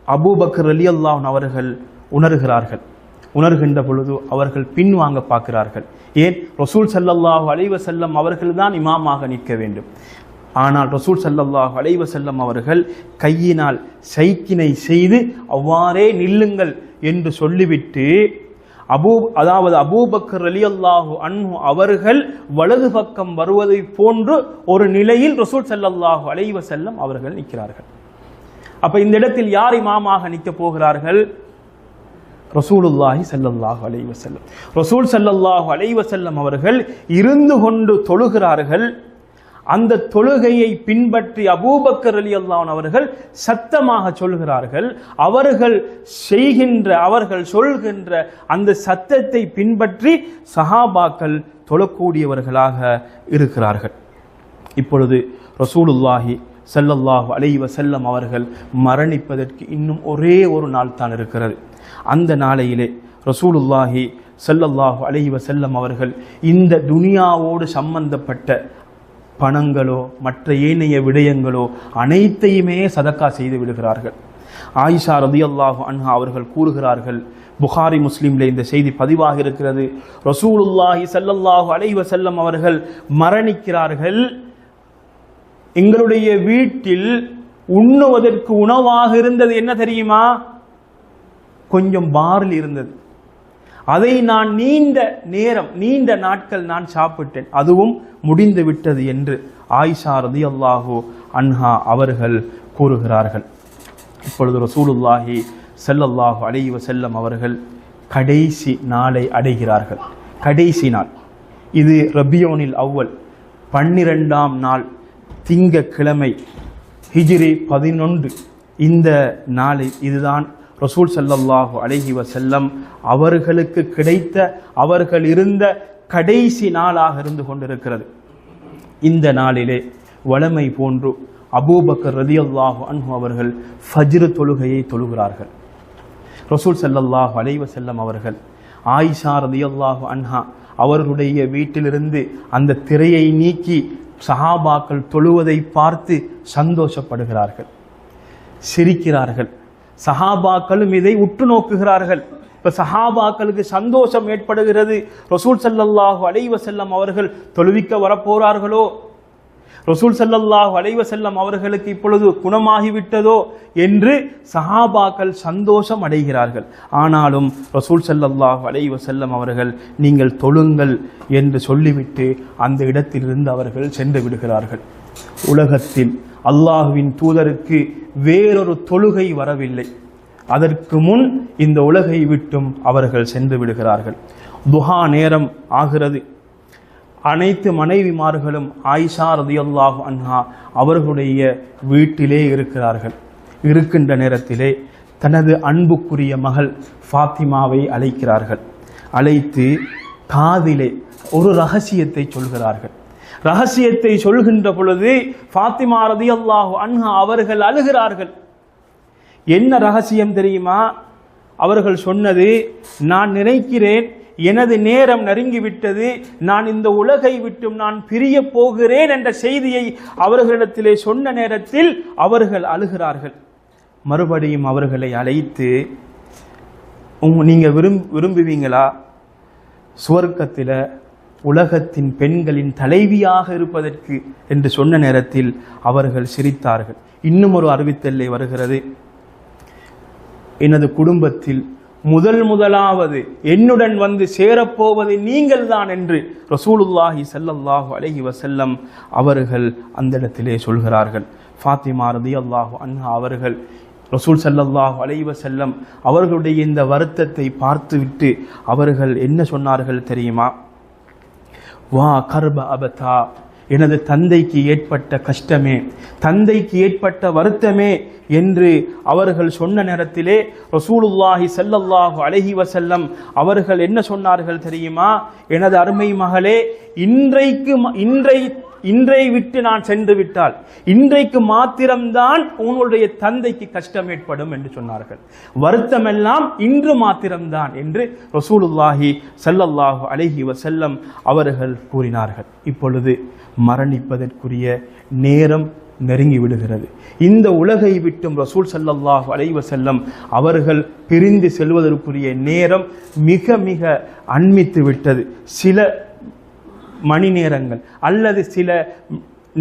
அபூபக்கர் ரலியல்லாஹு அன்ஹு அவர்கள் உணர்கிறார்கள். உணர்கின்ற பொழுது அவர்கள் பின்வாங்க பார்க்கிறார்கள். ஏன், ரசூல் ஸல்லல்லாஹு அலைஹி வஸல்லம் அவர்கள் தான் இமாமாக நிற்க வேண்டும். ஆனால் ரசூல் ஸல்லல்லாஹு அலைஹி வஸல்லம் அவர்கள் கையினால் சைக்கினை செய்து அவ்வாறே நில்லுங்கள் என்று சொல்லிவிட்டு அபூபக்கர் ரலியல்லாஹு அன்ஹு அவர்கள் வலது பக்கம் வருவதை போன்று ஒரு நிலையில் ரசூல் ஸல்லல்லாஹு அலைஹி வஸல்லம் அவர்கள் நிற்கிறார்கள். அப்ப இந்த இடத்தில் யார் இமாமாக நிற்க போகிறார்கள்? ரசூலுல்லாஹி ஸல்லல்லாஹு அலைஹி வஸல்லம். ரசூல் ஸல்லல்லாஹு அலைஹி வஸல்லம் அவர்கள் இருந்து கொண்டு தொழுகிறார்கள். அந்த தொழுகையை பின்பற்றி அபூபக்கர் ரலியல்லாஹு அன்ஹு அவர்கள் சத்தமாக சொல்கிறார்கள். அவர்கள் சொல்கின்ற அந்த சத்தத்தை பின்பற்றி சஹாபாக்கள் தொழக்கூடியவர்களாக இருக்கிறார்கள். இப்பொழுது ரசூலுல்லாஹி ஸல்லல்லாஹு அலைஹி வஸல்லம் அவர்கள் மரணிப்பதற்கு இன்னும் ஒரே ஒரு நாள் தான் இருக்கிறது. அந்த நாளையிலே ரசூலுல்லாஹி ஸல்லல்லாஹு அலைஹி வஸல்லம் அவர்கள் இந்த துனியாவோடு சம்பந்தப்பட்ட பணங்களோ மற்ற ஏனைய விடயங்களோ அனைத்தையுமே சதக்கா செய்து விடுகிறார்கள். ஆயிஷா ரலியல்லாஹு அன்ஹா அவர்கள் கூறுகிறார்கள், புகாரி முஸ்லிம்ல இந்த செய்தி பதிவாக இருக்கிறது, ரசூலுல்லாஹி ஸல்லல்லாஹு அலைஹி வஸல்லம் அவர்கள் மரணிக்கிறார்கள். எங்களுடைய வீட்டில் உண்ணுவதற்கு உணவாக இருந்தது என்ன தெரியுமா? கொஞ்சம் பார்லி இருந்தது. அதை நான் நீண்ட நாட்கள் நான் சாப்பிட்டேன், அதுவும் முடிந்து விட்டது என்று ஆயிஷா ரலியல்லாஹு அன்ஹா அவர்கள் கூறுகிறார்கள். இப்பொழுது ரசூலுல்லாஹி ஸல்லல்லாஹு அலைஹி வஸல்லம் அவர்கள் கடைசி நாளை அடைகிறார்கள். கடைசி நாள் இது ரபியோனில் அவ்வல் 12ஆம் நாள் திங்கக்கிழமை ஹிஜ்ரி 11. இந்த நாளை இதுதான் ரசூல் ஸல்லல்லாஹு அலைஹி வஸல்லம் அவர்களுக்கு கிடைத்த அவர்கள் இருந்த கடைசி நாளாக இருந்து கொண்டிருக்கிறது. இந்த நாளிலே வளமை போன்று அபூபக்கர் ரலியல்லாஹு அன்ஹு அவர்கள் ஃபஜ்ர் தொழுகையை தொழுகிறார்கள். ரசூல் ஸல்லல்லாஹு அலைஹி வஸல்லம் அவர்கள் ஆயிஷா ரலியல்லாஹு அன்ஹா அவர்களுடைய வீட்டிலிருந்து அந்த திரையை நீக்கி சஹாபாக்கள் தொழுவதை பார்த்து சந்தோஷப்படுகிறார்கள், சிரிக்கிறார்கள். சஹாபாக்களும் இதை உற்று நோக்குகிறார்கள். இப்ப சஹாபாக்களுக்கு சந்தோஷம் ஏற்படுகிறது. ரசூல் ஸல்லல்லாஹு அலைஹி வஸல்லம் அவர்கள் தொழுவிக்க வரப்போறார்களோ, ரசூல் ஸல்லல்லாஹு அலைஹி வஸல்லம் அவர்களுக்கு இப்பொழுது குணமாகிவிட்டதோ என்று சஹாபாக்கள் சந்தோஷம் அடைகிறார்கள். ஆனாலும் ரசூல் ஸல்லல்லாஹு அலைஹி வஸல்லம் அவர்கள் நீங்கள் தொழுங்கள் என்று சொல்லிவிட்டு அந்த இடத்திலிருந்து அவர்கள் சென்று விடுகிறார்கள். உலகத்தில் அல்லாஹ்வின் தூதருக்கு வேறொரு தொழுகை வரவில்லை. அதற்கு முன் இந்த உலகை விட்டும் அவர்கள் சென்று விடுகிறார்கள். துஹா நேரம் ஆகிறது. அனைத்து மனைவிமார்களும் ஆயிஷா ரலியல்லாஹு அன்ஹா அவர்களுடைய வீட்டிலே இருக்கிறார்கள். இருக்கின்ற நேரத்திலே தனது அன்புக்குரிய மகள் ஃபாத்திமாவை அழைக்கிறார்கள். அழைத்து காதிலே ஒரு ரகசியத்தை சொல்கிறார்கள். ரகசியத்தை சொல்கின்ற பொழுது ஃபாத்திமா ரலியல்லாஹு அன்ஹா அவர்கள் அழுகிறார்கள். என்ன ரகசியம் தெரியுமா? அவர்கள் சொன்னது, நான் நினைக்கிறேன் எனது நேரம் நெருங்கிவிட்டது, நான் இந்த உலகை விட்டும் நான் பிரிய போகிறேன் என்ற செய்தியை அவர்களிடத்திலே சொன்ன நேரத்தில் அவர்கள் அழுகிறார்கள். மறுபடியும் அவர்களை அழைத்து, நீங்க விரும்புவீங்களா சுவர்க்கத்தில் உலகத்தின் பெண்களின் தலைவியாக இருப்பதற்கு என்று சொன்ன நேரத்தில் அவர்கள் சிரித்தார்கள். இன்னும் ஒரு அறிவித்தல்லை வருகிறது, எனது குடும்பத்தில் முதலாவது என்னுடன் வந்து சேரப்போவது நீங்கள் தான் என்று ரசூலுல்லாஹி ஸல்லல்லாஹு அலைஹி வஸல்லம் அவர்கள் அந்த இடத்திலே சொல்கிறார்கள். ஃபாத்திமா ரலியல்லாஹு அன்ஹா அவர்கள் ரசூல் ஸல்லல்லாஹு அலைஹி வஸல்லம் அவர்களுடைய இந்த வருத்தத்தை பார்த்துவிட்டு அவர்கள் என்ன சொன்னார்கள் தெரியுமா? வா கர்ப அபதா, எனது தந்தைக்கு ஏற்பட்ட கஷ்டமே, தந்தைக்கு ஏற்பட்ட வருத்தமே என்று அவர்கள் சொன்ன நேரத்திலே ரசூலுல்லாஹி ஸல்லல்லாஹு அலைஹி வஸல்லம் அவர்கள் என்ன சொன்னார்கள் தெரியுமா? எனது அருமை மகளே, இன்றை விட்டு நான் சென்று விட்டால் இன்றைக்கு மாத்திரம்தான் உங்களுடைய தந்தைக்கு கஷ்டம் ஏற்படும் என்று சொன்னார்கள். வருத்தமெல்லாம் இன்று மாத்திரம்தான் என்று ரசூலுல்லாஹி ஸல்லல்லாஹு அலைஹி வஸல்லம் அவர்கள் கூறினார்கள். இப்பொழுது மரணிப்பதற்குரிய நேரம் நெருங்கி விடுகிறது. இந்த உலகை விட்டும் ரசூல் ஸல்லல்லாஹு அலைஹி வஸல்லம் அவர்கள் பிரிந்து செல்வதற்குரிய நேரம் மிக மிக அண்மித்து விட்டது. சில மணி நேரங்கள் அல்லது சில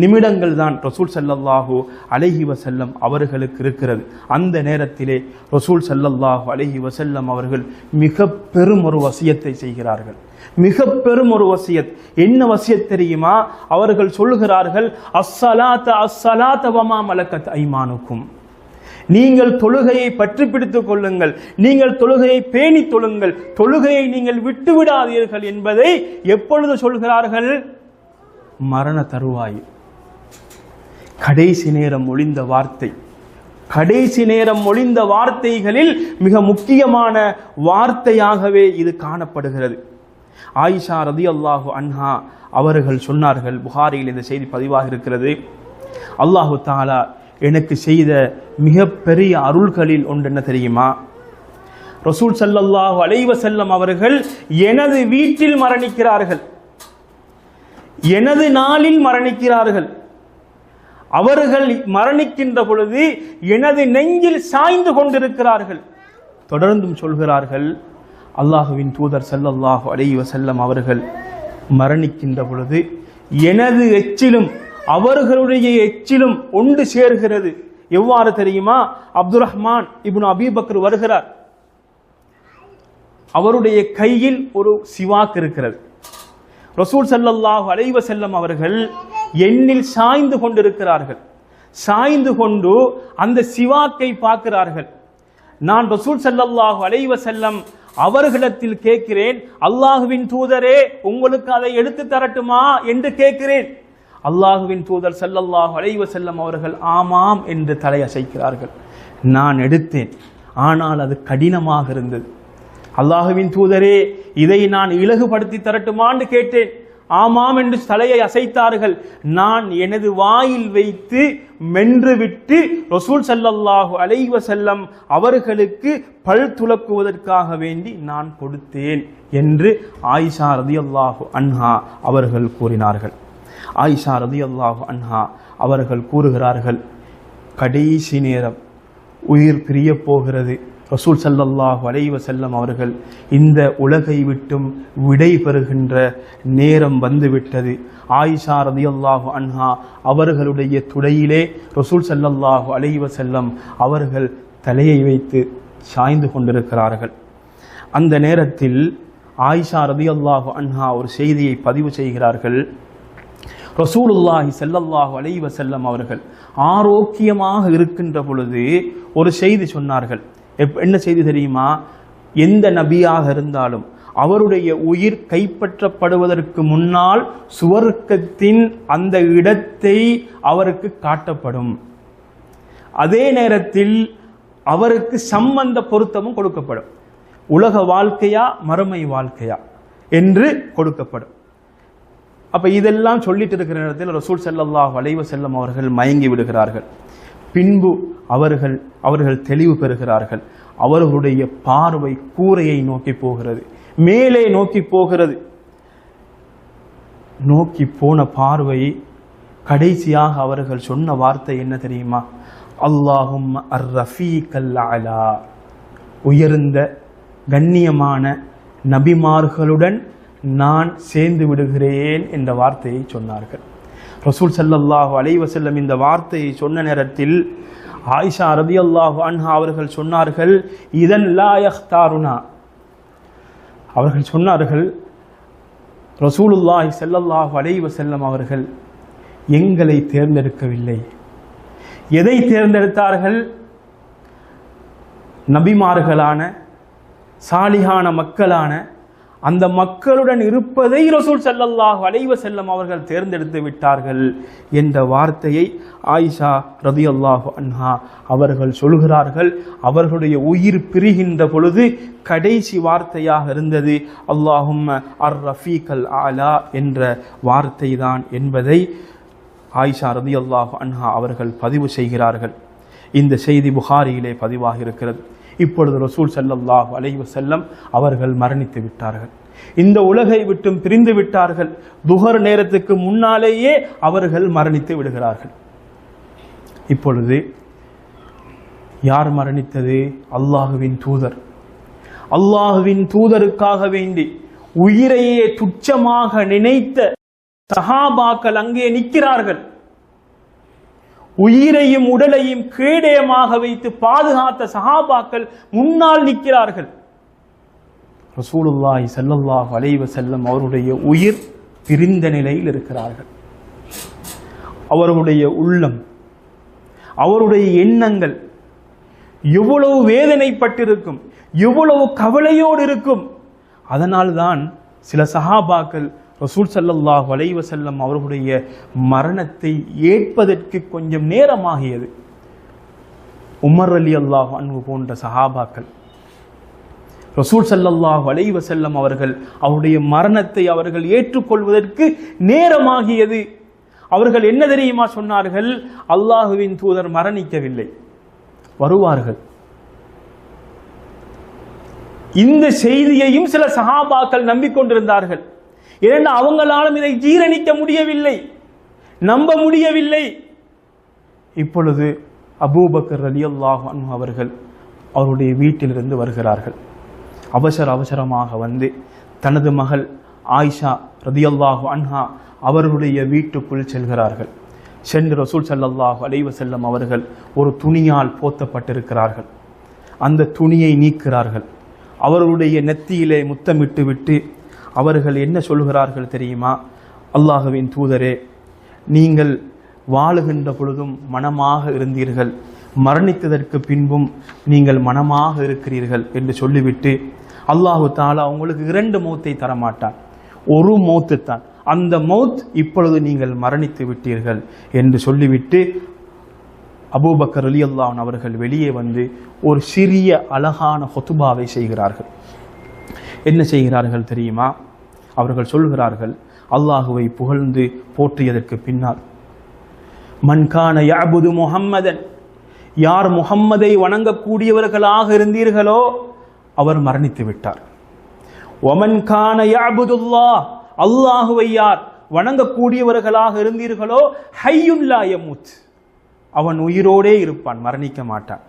நிமிடங்கள் தான் ரசூல் ஸல்லல்லாஹு அலைஹி வஸல்லம் அவர்களுக்கு இருக்கிறது. அந்த நேரத்திலே ரசூல் ஸல்லல்லாஹு அலைஹி வஸல்லம் அவர்கள் மிக பெரும் ஒரு வசியத்தை செய்கிறார்கள். மிக பெரும் ஒரு வசியத். என்ன வசியத் தெரியுமா? அவர்கள் சொல்கிறார்கள், அஸ்ஸலாத வமா மலக்கத் ஐமானுக்கும், நீங்கள் தொழுகையை பற்றி பிடித்துக் கொள்ளுங்கள், நீங்கள் தொழுகையை பேணி தொழுங்கள், தொழுகையை நீங்கள் விட்டு விடாதீர்கள் என்பதை எப்பொழுது சொல்கிறார்கள்? மரண தருவாயில், கடைசி நேரம் ஒளிந்த வார்த்தை. கடைசி நேரம் ஒளிந்த வார்த்தைகளில் மிக முக்கியமான வார்த்தையாகவே இது காணப்படுகிறது. ஆயிஷா ரலியல்லாஹு அன்ஹா அவர்கள் சொன்னார்கள், புகாரியில் இந்த செய்தி பதிவாக இருக்கிறது, அல்லாஹு தஆலா எனக்கு செய்த மிகப்பெரிய அருள்களில் ஒன்று என்ன தெரியுமா? ரசூல் ஸல்லல்லாஹு அலைஹி வஸல்லம் அவர்கள் எனது வீட்டில் மரணிக்கிறார்கள், எனது நாளில் மரணிக்கிறார்கள். அவர்கள் மரணிக்கின்ற பொழுது எனது நெஞ்சில் சாய்ந்து கொண்டிருக்கிறார்கள். தொடர்ந்தும் சொல்கிறார்கள், அல்லாஹுவின் தூதர் ஸல்லல்லாஹு அலைஹி வஸல்லம் அவர்கள் மரணிக்கின்ற பொழுது எனது எச்சிலும் அவர்களுடைய எச்சிலும் ஒன்று சேர்கிறது. எவ்வாறு தெரியுமா? அப்துர் ரஹ்மான் இப்னு அபீ பக்ர் வருகிறார், அவருடைய கையில் ஒரு சிவாக் இருக்கிறது. ரசூல் ஸல்லல்லாஹு அலைஹி வஸல்லம் அவர்கள் எண்ணில் சாய்ந்து கொண்டிருக்கிறார்கள். சாய்ந்து கொண்டு அந்த சிவாக்கை பார்க்கிறார்கள். நான் ரசூல் ஸல்லல்லாஹு அலைஹி வஸல்லம் அவர்களிடத்தில் கேட்கிறேன், அல்லாஹுவின் தூதரே உங்களுக்கு அதை எடுத்து தரட்டுமா என்று கேட்கிறேன். அல்லாஹுவின் தூதர் ஸல்லல்லாஹு அலைஹி வஸல்லம் அவர்கள் ஆமாம் என்று தலையசைக்கிறார்கள். நான் எடுத்தேன், ஆனால் அது கடினமாக இருந்தது. அல்லாஹுவின் தூதரே இதை நான் இலகுபடுத்தி தரட்டுமான்னு கேட்டேன். ஆமாம் என்று தலையை அசைத்தார்கள். நான் எனது வாயில் வைத்து மென்றுவிட்டு ரசூல் ஸல்லல்லாஹு அலைஹி வஸல்லம் அவர்களுக்கு பல் துலக்குவதற்காக வேண்டி நான் கொடுத்தேன் என்று ஆயிஷா ரலியல்லாஹு அன்ஹா அவர்கள் கூறினார்கள். ஆயிஷா ரலியல்லாஹு அன்ஹா அவர்கள் கூறுகிறார்கள், கடைசி நேரம் உயிர் பிரிய போகிறது. ரசூல் ஸல்லல்லாஹு அலைஹி வஸல்லம் அவர்கள் இந்த உலகை விட்டும் விடை பெறுகின்ற நேரம் வந்துவிட்டது. ஆயிஷா ரலியல்லாஹு அன்ஹா அவர்களுடைய துடையிலே ரசூல் ஸல்லல்லாஹு அலைஹி வஸல்லம் அவர்கள் தலையை வைத்து சாய்ந்து கொண்டிருக்கிறார்கள். அந்த நேரத்தில் ஆயிஷா ரலியல்லாஹு அன்ஹா ஒரு செய்தியை பதிவு செய்கிறார்கள். ரசூலுல்லாஹி ஸல்லல்லாஹு அலைஹி வஸல்லம் அவர்கள் ஆரோக்கியமாக இருக்கின்ற பொழுது ஒரு செய்தி சொன்னார்கள். என்ன செய்தி தெரியுமா? எந்த நபியாக இருந்தாலும் அவருடைய உயிர் கைப்பற்றப்படுவதற்கு முன்னால் சுவர்க்கத்தின் அந்த இடத்தை அவருக்கு காட்டப்படும். அதே நேரத்தில் அவருக்கு சம்பந்த பொருத்தமும் கொடுக்கப்படும். உலக வாழ்க்கையா மறுமை வாழ்க்கையா என்று கொடுக்கப்படும். அப்ப இதெல்லாம் சொல்லிட்டு இருக்கிற நேரத்தில் ரசூல் ஸல்லல்லாஹு அலைஹி வஸல்லம் அவர்கள் மயங்கி விடுகிறார்கள். பின்பு அவர்கள் தெளிவு பெறுகிறார்கள். அவர்களுடைய பார்வை கூரையை நோக்கி போகிறது, மேலே நோக்கி போகிறது. நோக்கி போன பார்வை கடைசியாக அவர்கள் சொன்ன வார்த்தை என்ன தெரியுமா? அல்லாஹும்ம அர்-ரஃபீகல் அலா, உயர்ந்த கண்ணியமான நபிமார்களுடன் நான் சேர்ந்து விடுகிறேன் என்ற வார்த்தையை சொன்னார்கள். ரசூல் ஸல்லல்லாஹு அலைஹி வஸல்லம் இந்த வார்த்தையை சொன்ன நேரத்தில் ஆயிஷா ரலியல்லாஹு அன்ஹா அவர்கள் சொன்னார்கள், இதன் லா யக்தாருனா, அவர்கள் சொன்னார்கள், ரசூலுல்லாஹி ஸல்லல்லாஹு அலைஹி வஸல்லம் அவர்கள் எங்களை தேர்ந்தெடுக்கவில்லை. எதை தேர்ந்தெடுத்தார்கள்? நபிமார்களான சாலிஹான மக்களான அந்த மக்களுடன் இருப்பதை ரசூல் ஸல்லல்லாஹு அலைஹி வஸல்லம் அவர்கள் தேர்ந்தெடுத்து விட்டார்கள் என்ற வார்த்தையை ஆயிஷா ரலியல்லாஹு அன்ஹா அவர்கள் சொல்கிறார்கள். அவர்களுடைய உயிர் பிரிகின்ற பொழுது கடைசி வார்த்தையாக இருந்தது அல்லாஹும்ம அர்-ரஃபீகல் அலா என்ற வார்த்தை தான் என்பதை ஆயிஷா ரலியல்லாஹு அன்ஹா அவர்கள் பதிவு செய்கிறார்கள். இந்த செய்தி புகாரியிலே பதிவாக இருக்கிறது. இப்பொழுது ரசூல் ஸல்லல்லாஹு அலைஹி வஸல்லம் அவர்கள் மரணித்து விட்டார்கள். இந்த உலகை விட்டும் பிரிந்து விட்டார்கள். துஹர் நேரத்துக்கு முன்னாலேயே அவர்கள் மரணித்து விடுகிறார்கள். இப்பொழுது யார் மரணித்தது? அல்லாஹுவின் தூதர். அல்லாஹுவின் தூதருக்காக வேண்டி உயிரையே துச்சமாக நினைத்த சஹாபாக்கள் அங்கே நிற்கிறார்கள். உயிரையும் உடலையும் கேடயமாக வைத்து பாதுகாத்த சஹாபாக்கள் முன்னால் நிற்கிறார்கள். ரசூலுல்லாஹி ஸல்லல்லாஹு அலைஹி வஸல்லம் அவருடைய உயிர் பிரிந்த நிலையில் இருக்கிறார்கள். அவர்களுடைய உள்ளம், அவருடைய எண்ணங்கள் எவ்வளவு வேதனைப்பட்டிருக்கும், எவ்வளவு கவலையோடு இருக்கும். அதனால்தான் சில சஹாபாக்கள் ரசூல் ஸல்லல்லாஹு அலைஹி வஸல்லம் அவர்களுடைய மரணத்தை ஏற்பதற்கு கொஞ்சம் நேரமாகியது. உமர் ரலியல்லாஹு அன்ஹு போன்ற சஹாபாக்கள் ரசூல் ஸல்லல்லாஹு அலைஹி வஸல்லம் அவர்கள் அவருடைய மரணத்தை அவர்கள் ஏற்றுக்கொள்வதற்கு நேரமாகியது. அவர்கள் என்ன தெரியுமா சொன்னார்கள்? அல்லாஹுவின் தூதர் மரணிக்கவில்லை, வருவார்கள். இந்த செய்தியையும் சில சஹாபாக்கள் நம்பிக்கொண்டிருந்தார்கள். ஏனென்றால் அவங்களாலும் இதை ஜீரணிக்க முடியவில்லை, நம்ப முடியவில்லை. இப்பொழுது அபூபக்கர் ரலியல்லாஹு அன்ஹு அவர்கள் அவருடைய வீட்டிலிருந்து வருகிறார்கள். அவசரமாக வந்து தனது மகள் ஆயிஷா ரலியல்லாஹு அன்ஹா அவர்களுடைய வீட்டுக்குள் செல்கிறார்கள். சென்று ரசூல் ஸல்லல்லாஹு அலைஹி வஸல்லம் அவர்கள் ஒரு துணியால் போத்தப்பட்டிருக்கிறார்கள். அந்த துணியை நீக்கிறார்கள். அவர்களுடைய நெத்தியிலே முத்தமிட்டு விட்டு அவர்கள் என்ன சொல்கிறார்கள் தெரியுமா? அல்லாஹுவின் தூதரே, நீங்கள் வாழுகின்ற பொழுதும் மனமாக இருந்தீர்கள், மரணித்ததற்கு பின்பும் நீங்கள் மனமாக இருக்கிறீர்கள் என்று சொல்லிவிட்டு அல்லாஹு தஆலா உங்களுக்கு 2 மௌத்தை தரமாட்டான், ஒரு மௌத்து தான், அந்த மௌத் இப்பொழுது நீங்கள் மரணித்து விட்டீர்கள் என்று சொல்லிவிட்டு அபூபக்கர் ரலியல்லாஹு அன்ஹு அவர்கள் வெளியே வந்து ஒரு சிறிய அழகான ஹுத்பாவை செய்கிறார்கள். என்ன செய்கிறார்கள் தெரியுமா? அவர்கள் சொல்கிறார்கள், அல்லாஹுவை புகழ்ந்து போற்றியதற்கு பின்னால், மன் கான யஅபுது முஹம்மதன், யார் முஹம்மதை வணங்கக்கூடியவர்களாக இருந்தீர்களோ அவர் மரணித்து விட்டார். வமன் கான யஅபுதுல்லாஹ், அல்லாஹுவை யார் வணங்கக்கூடியவர்களாக இருந்தீர்களோ ஹய்யுன் லா யமூத், அவன் உயிரோடே இருப்பான், மரணிக்க மாட்டான்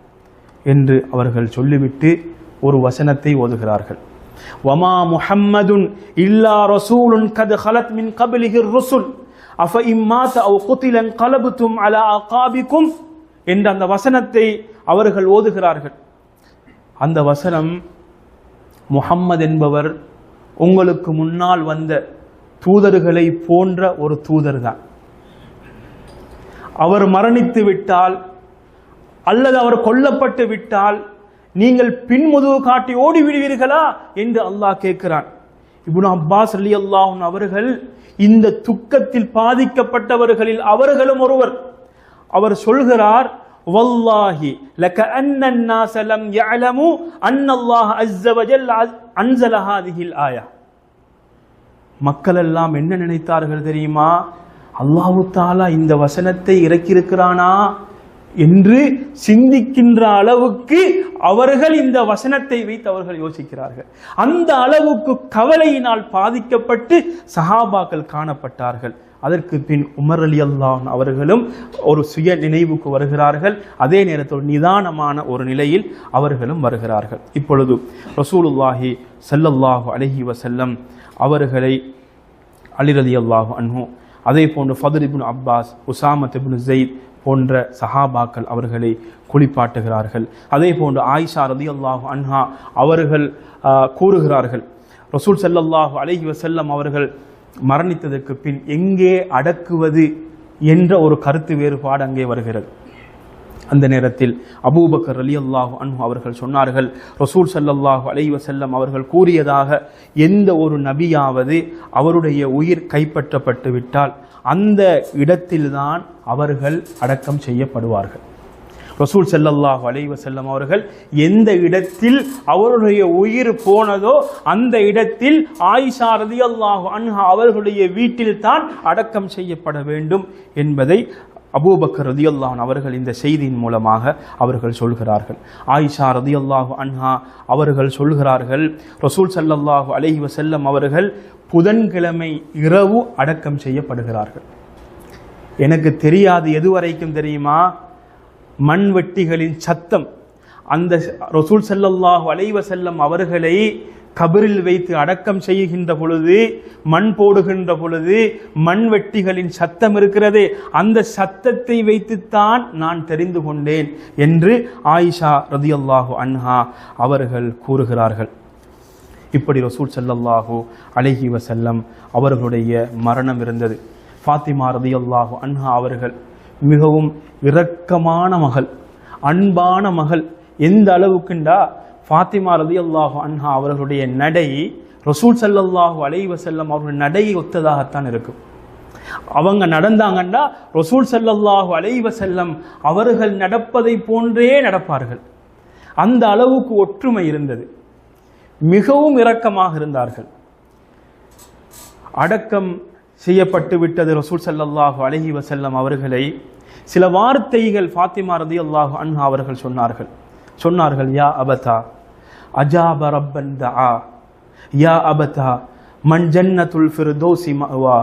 என்று அவர்கள் சொல்லிவிட்டு ஒரு வசனத்தை ஓதுகிறார்கள். வமா முஹம்மதுன் இல்லா ரசூலுன் கத் ஹலத் மின் கப்லிஹி ருசுல் அஃப இம்மாத அவ் குதில கலபுதும் அலா அகாபிக்கும் என்ற அந்த வசனத்தை அவர்கள் ஓதுகிறார்கள். அந்த வசனம், முஹம்மது என்பவர் உங்களுக்கு முன்னால் வந்த தூதர்களை போன்ற ஒரு தூதர் தான். அவர் மரணித்து விட்டால் அல்லது அவர் கொல்லப்பட்டு விட்டால் நீங்கள் பின்முதுகு காட்டி ஓடிவிடுவீர்களா என்று அல்லாஹ் கேட்கிறான். இப்னு அப்பாஸ் ரலியல்லாஹு அன்ஹு அவர்கள் இந்த துக்கத்தில் பாதிக்கப்பட்டவர்களில் அவர்களும் ஒருவர். அவர் சொல்கிறார், வல்லாஹி லகஅன்ன الناس لم يعلموا ان الله عز وجل انزل هذه الايه. மக்கள் எல்லாம் என்ன நினைத்தார்கள் தெரியுமா? அல்லாஹ் தஆலா இந்த வசனத்தை இறக்கியிருக்கிறானா என்று சிந்திக்கின்ற அளவுக்கு அவர்கள் இந்த வசனத்தை வைத்து அவர்கள் யோசிக்கிறார்கள். அந்த அளவுக்கு கவலையினால் பாதிக்கப்பட்டு சஹாபாக்கள் காணப்பட்டார்கள். அதற்கு பின் உமர் ரலியல்லாஹு அன்ஹு அவர்களும் ஒரு சுய நினைவுக்கு வருகிறார்கள். அதே நேரத்தில் நிதானமான ஒரு நிலையில் அவர்களும் வருகிறார்கள். இப்பொழுது ரசூலுல்லாஹி ஸல்லல்லாஹு அலைஹி வஸல்லம் அவர்களை அலி ரலியல்லாஹு அன்ஹு, அதே போன்று ஃபதுல் இப்னு அப்பாஸ், உசாமத் இப்னு ஸைத் போன்ற சஹாபாக்கள் அவர்களை குளிப்பாட்டுகிறார்கள். அதே போன்று ஆயிஷா ரலியல்லாஹு அன்ஹா அவர்கள் கூறுகிறார்கள், ரசூல் ஸல்லல்லாஹு அலைஹி வஸல்லம் அவர்கள் மரணித்ததற்கு பின் எங்கே அடக்குவது என்ற ஒரு கருத்து வேறுபாடு அங்கே வருகிறது. அந்த நேரத்தில் அபூபக்கர் ரலியல்லாஹு அன்ஹு அவர்கள் சொன்னார்கள், ரசூல் ஸல்லல்லாஹு அலைஹி வஸல்லம் அவர்கள் கூறியதாக எந்த ஒரு நபியாவது அவருடைய உயிர் கைப்பற்றப்பட்டு விட்டால் அந்த இடத்தில்தான் அவர்கள் அடக்கம் செய்யப்படுவார்கள். ரசூல் ஸல்லல்லாஹு அலைஹி வஸல்லம் அவர்கள் எந்த இடத்தில் அவருடைய உயிர் போனதோ அந்த இடத்தில் ஆயிஷா ரலியல்லாஹு அன்ஹா அவர்களுடைய வீட்டில் தான் அடக்கம் செய்யப்பட வேண்டும் என்பதை அபூபக்கர் ரலியல்லாஹு அன்ஹு அவர்கள் இந்த செய்தியின் மூலமாக அவர்கள் சொல்கிறார்கள். ஆயிஷா ரலியல்லாஹு அன்ஹா அவர்கள் சொல்கிறார்கள், ரசூல் ஸல்லல்லாஹு அலைஹி வஸல்லம் அவர்கள் புதன்கிழமை இரவு அடக்கம் செய்யப்படுகிறார்கள். எனக்கு தெரியாது எதுவரைக்கும் தெரியுமா? மண்வெட்டிகளின் சத்தம் அந்த ரசூல் ஸல்லல்லாஹு அலைஹி வஸல்லம் அவர்களை கபரில் வைத்து அடக்கம் செய்கின்ற பொழுது, மண் போடுகின்ற பொழுது மண்வெட்டிகளின் சத்தம் இருக்கிறதே, அந்த சத்தத்தை வைத்துத்தான் நான் தெரிந்து கொண்டேன் என்று ஆயிஷா ரலியல்லாஹு அன்ஹா அவர்கள் கூறுகிறார்கள். இப்படி ரசூல் ஸல்லல்லாஹு அலைஹி வஸல்லம் அவர்களுடைய மரணம் இருந்தது. ஃபாத்திமா ரலியல்லாஹு அன்ஹா அவர்கள் மிகவும் இரக்கமான மகள், அன்பான மகள். எந்த அளவுக்குண்டா, ஃபாத்திமா ரலியல்லாஹு அன்ஹா அவர்களுடைய நடை ரசூல் ஸல்லல்லாஹு அலைஹி வஸல்லம் அவர்களுடைய நடையை ஒத்ததாகத்தான் இருக்கும். அவங்க நடந்தாங்கன்னா ரசூல் ஸல்லல்லாஹு அலைஹி வஸல்லம் அவர்கள் நடப்பதை போன்றே நடப்பார்கள். அந்த அளவுக்கு ஒற்றுமை இருந்தது. மிகவும் இரக்கமாக இருந்தார்கள். அடக்கம் செய்யப்பட்டு விட்டது ரசூல் ஸல்லல்லாஹு அலைஹி வஸல்லம் அவர்களை சில வார்த்தைகள் ஃபாத்திமா ரலியல்லாஹு அன்ஹா அவர்கள் சொன்னார்கள் யா அபதா அஜாப ரப்பன் தஆ யா அபதா மன் ஜன்னத்துல் ஃபிர்தௌஸி மஅவா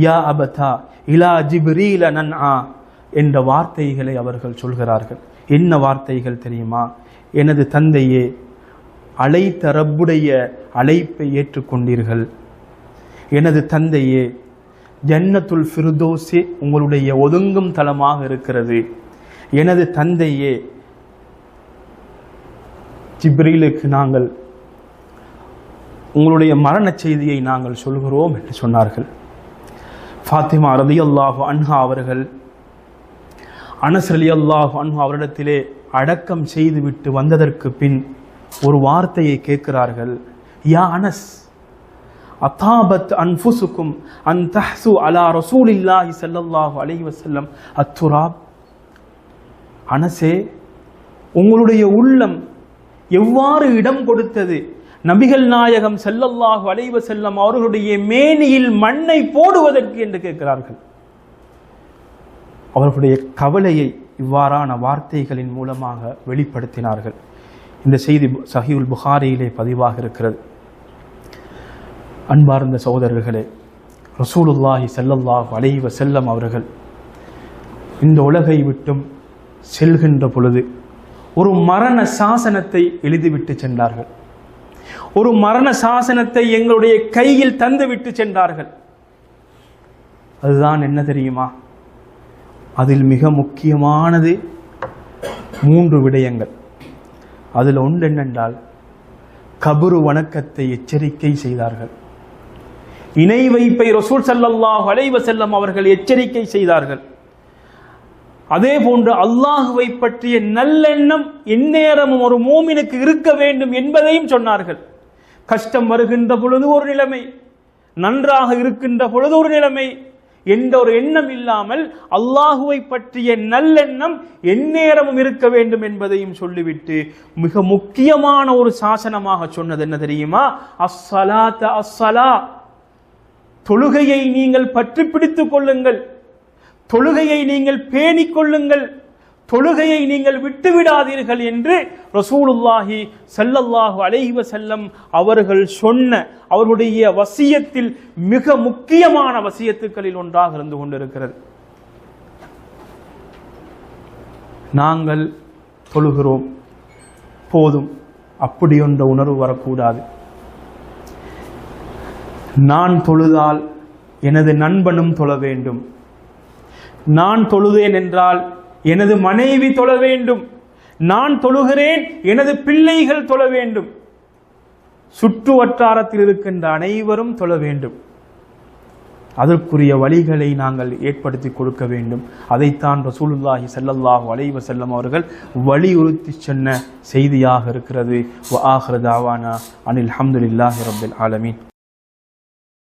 யா அபதா இலா ஜிப்ரீல நன்ஆ என்ற வார்த்தைகளை அவர்கள் சொல்கிறார்கள். என்ன வார்த்தைகள் தெரியுமா? எனது தந்தையே, அழைத்த ரப்புடைய அழைப்பை ஏற்றுக்கொண்டீர்கள். எனது தந்தையே, ஜன்னத்துல் ஃபிர்தௌஸி உங்களுடைய ஒதுங்கும் தலமாக இருக்கிறது. எனது தந்தையே, ஜிப்ரீலுக்கு நாங்கள் உங்களுடைய மரண செய்தியை நாங்கள் சொல்கிறோம் என்று சொன்னார்கள். ஃபாத்திமா ரலியல்லாஹு அன்ஹா அவர்கள் அனஸ் ரலியல்லாஹு அன்ஹு அவரிடத்திலே அடக்கம் செய்துவிட்டு வந்ததற்கு பின் ஒரு வார்த்தையை கேட்கிறார்கள். யா அனஸ், அத்தாபத் அன்ஃபுசுக்கும் அன் தஹ்சு அலா ரசூலில்லாஹி ஸல்லல்லாஹு அலைஹி வஸல்லம் அத்துராப். அனஸே, உங்களுடைய உள்ளம் எவ்வாறு இடம் கொடுத்தது நபிகள் நாயகம் ஸல்லல்லாஹு அலைஹி வஸல்லம் அவர்களுடைய மேனியில் மண்ணை போடுவதற்கு என்று கேட்கிறார்கள். அவர்களுடைய கவலையை இவ்வாறான வார்த்தைகளின் மூலமாக வெளிப்படுத்தினார்கள். இந்த செய்தி சஹீஹுல் புகாரியிலே பதிவாக இருக்கிறது. அன்பார்ந்த சகோதரர்களே, ரசூலுல்லாஹி ஸல்லல்லாஹு அலைஹி வஸல்லம் அவர்கள் இந்த உலகை விட்டும் செல்கின்ற பொழுது ஒரு மரண சாசனத்தை எழுதிவிட்டு சென்றார்கள். ஒரு மரண சாசனத்தை எங்களுடைய கையில் தந்துவிட்டு சென்றார்கள். அதுதான் என்ன தெரியுமா? அதில் மிக முக்கியமானது 3 விடயங்கள். அதில் ஒன்று என்னென்றால், கபரு வணக்கத்தை எச்சரிக்கை செய்தார்கள். இணை வைப்பை ரசூல் ஸல்லல்லாஹு அலைஹி வஸல்லம் அவர்கள் எச்சரிக்கை செய்தார்கள். அதே போன்று அல்லாஹுவை பற்றிய நல்லெண்ணம் எந்நேரமும் ஒரு மூமினுக்கு இருக்க வேண்டும் என்பதையும் சொன்னார்கள். கஷ்டம் வருகின்ற பொழுது ஒரு நிலைமை, நன்றாக இருக்கின்ற பொழுது ஒரு நிலைமை என்ற ஒரு எண்ணம் இல்லாமல் அல்லாஹுவை பற்றிய நல்லெண்ணம் எந்நேரமும் இருக்க வேண்டும் என்பதையும் சொல்லிவிட்டு மிக முக்கியமான ஒரு சாசனமாக சொன்னது என்ன தெரியுமா? அஸ்ஸலாத அஸ்ஸலா, தொழுகையை நீங்கள் பற்றி பிடித்துக் கொள்ளுங்கள், தொழுகையை நீங்கள் பேணிக் கொள்ளுங்கள், தொழுகையை நீங்கள் விட்டுவிடாதீர்கள் என்று ரசூலுல்லாஹி ஸல்லல்லாஹு அலைஹி வஸல்லம் அவர்கள் சொன்ன அவருடைய வசியத்தில் மிக முக்கியமான வசியத்துக்களில் ஒன்றாக இருந்து கொண்டிருக்கிறது. நாங்கள் தொழுகிறோம் போதும் அப்படி என்ற உணர்வு வரக்கூடாது. நான் தொழுதால் எனது நண்பனும் தொழ வேண்டும், நான் தொழுதேன் என்றால் எனது மனைவி தொழ வேண்டும், நான் தொழுகிறேன் எனது பிள்ளைகள் தொழ வேண்டும், சுற்று வட்டாரத்தில் இருக்கின்ற அனைவரும் தொழ வேண்டும். அதற்குரிய வழிகளை நாங்கள் ஏற்படுத்தி கொடுக்க வேண்டும். அதைத்தான் ரசூலுல்லாஹி ஸல்லல்லாஹு அலைஹி வஸல்லம் அவர்கள் வலியுறுத்தி சொன்ன செய்தியாக இருக்கிறது. வ ஆகிரு தாவானா அனில் ஹம்துலில்லாஹி ரப்பில் ஆலமீன்.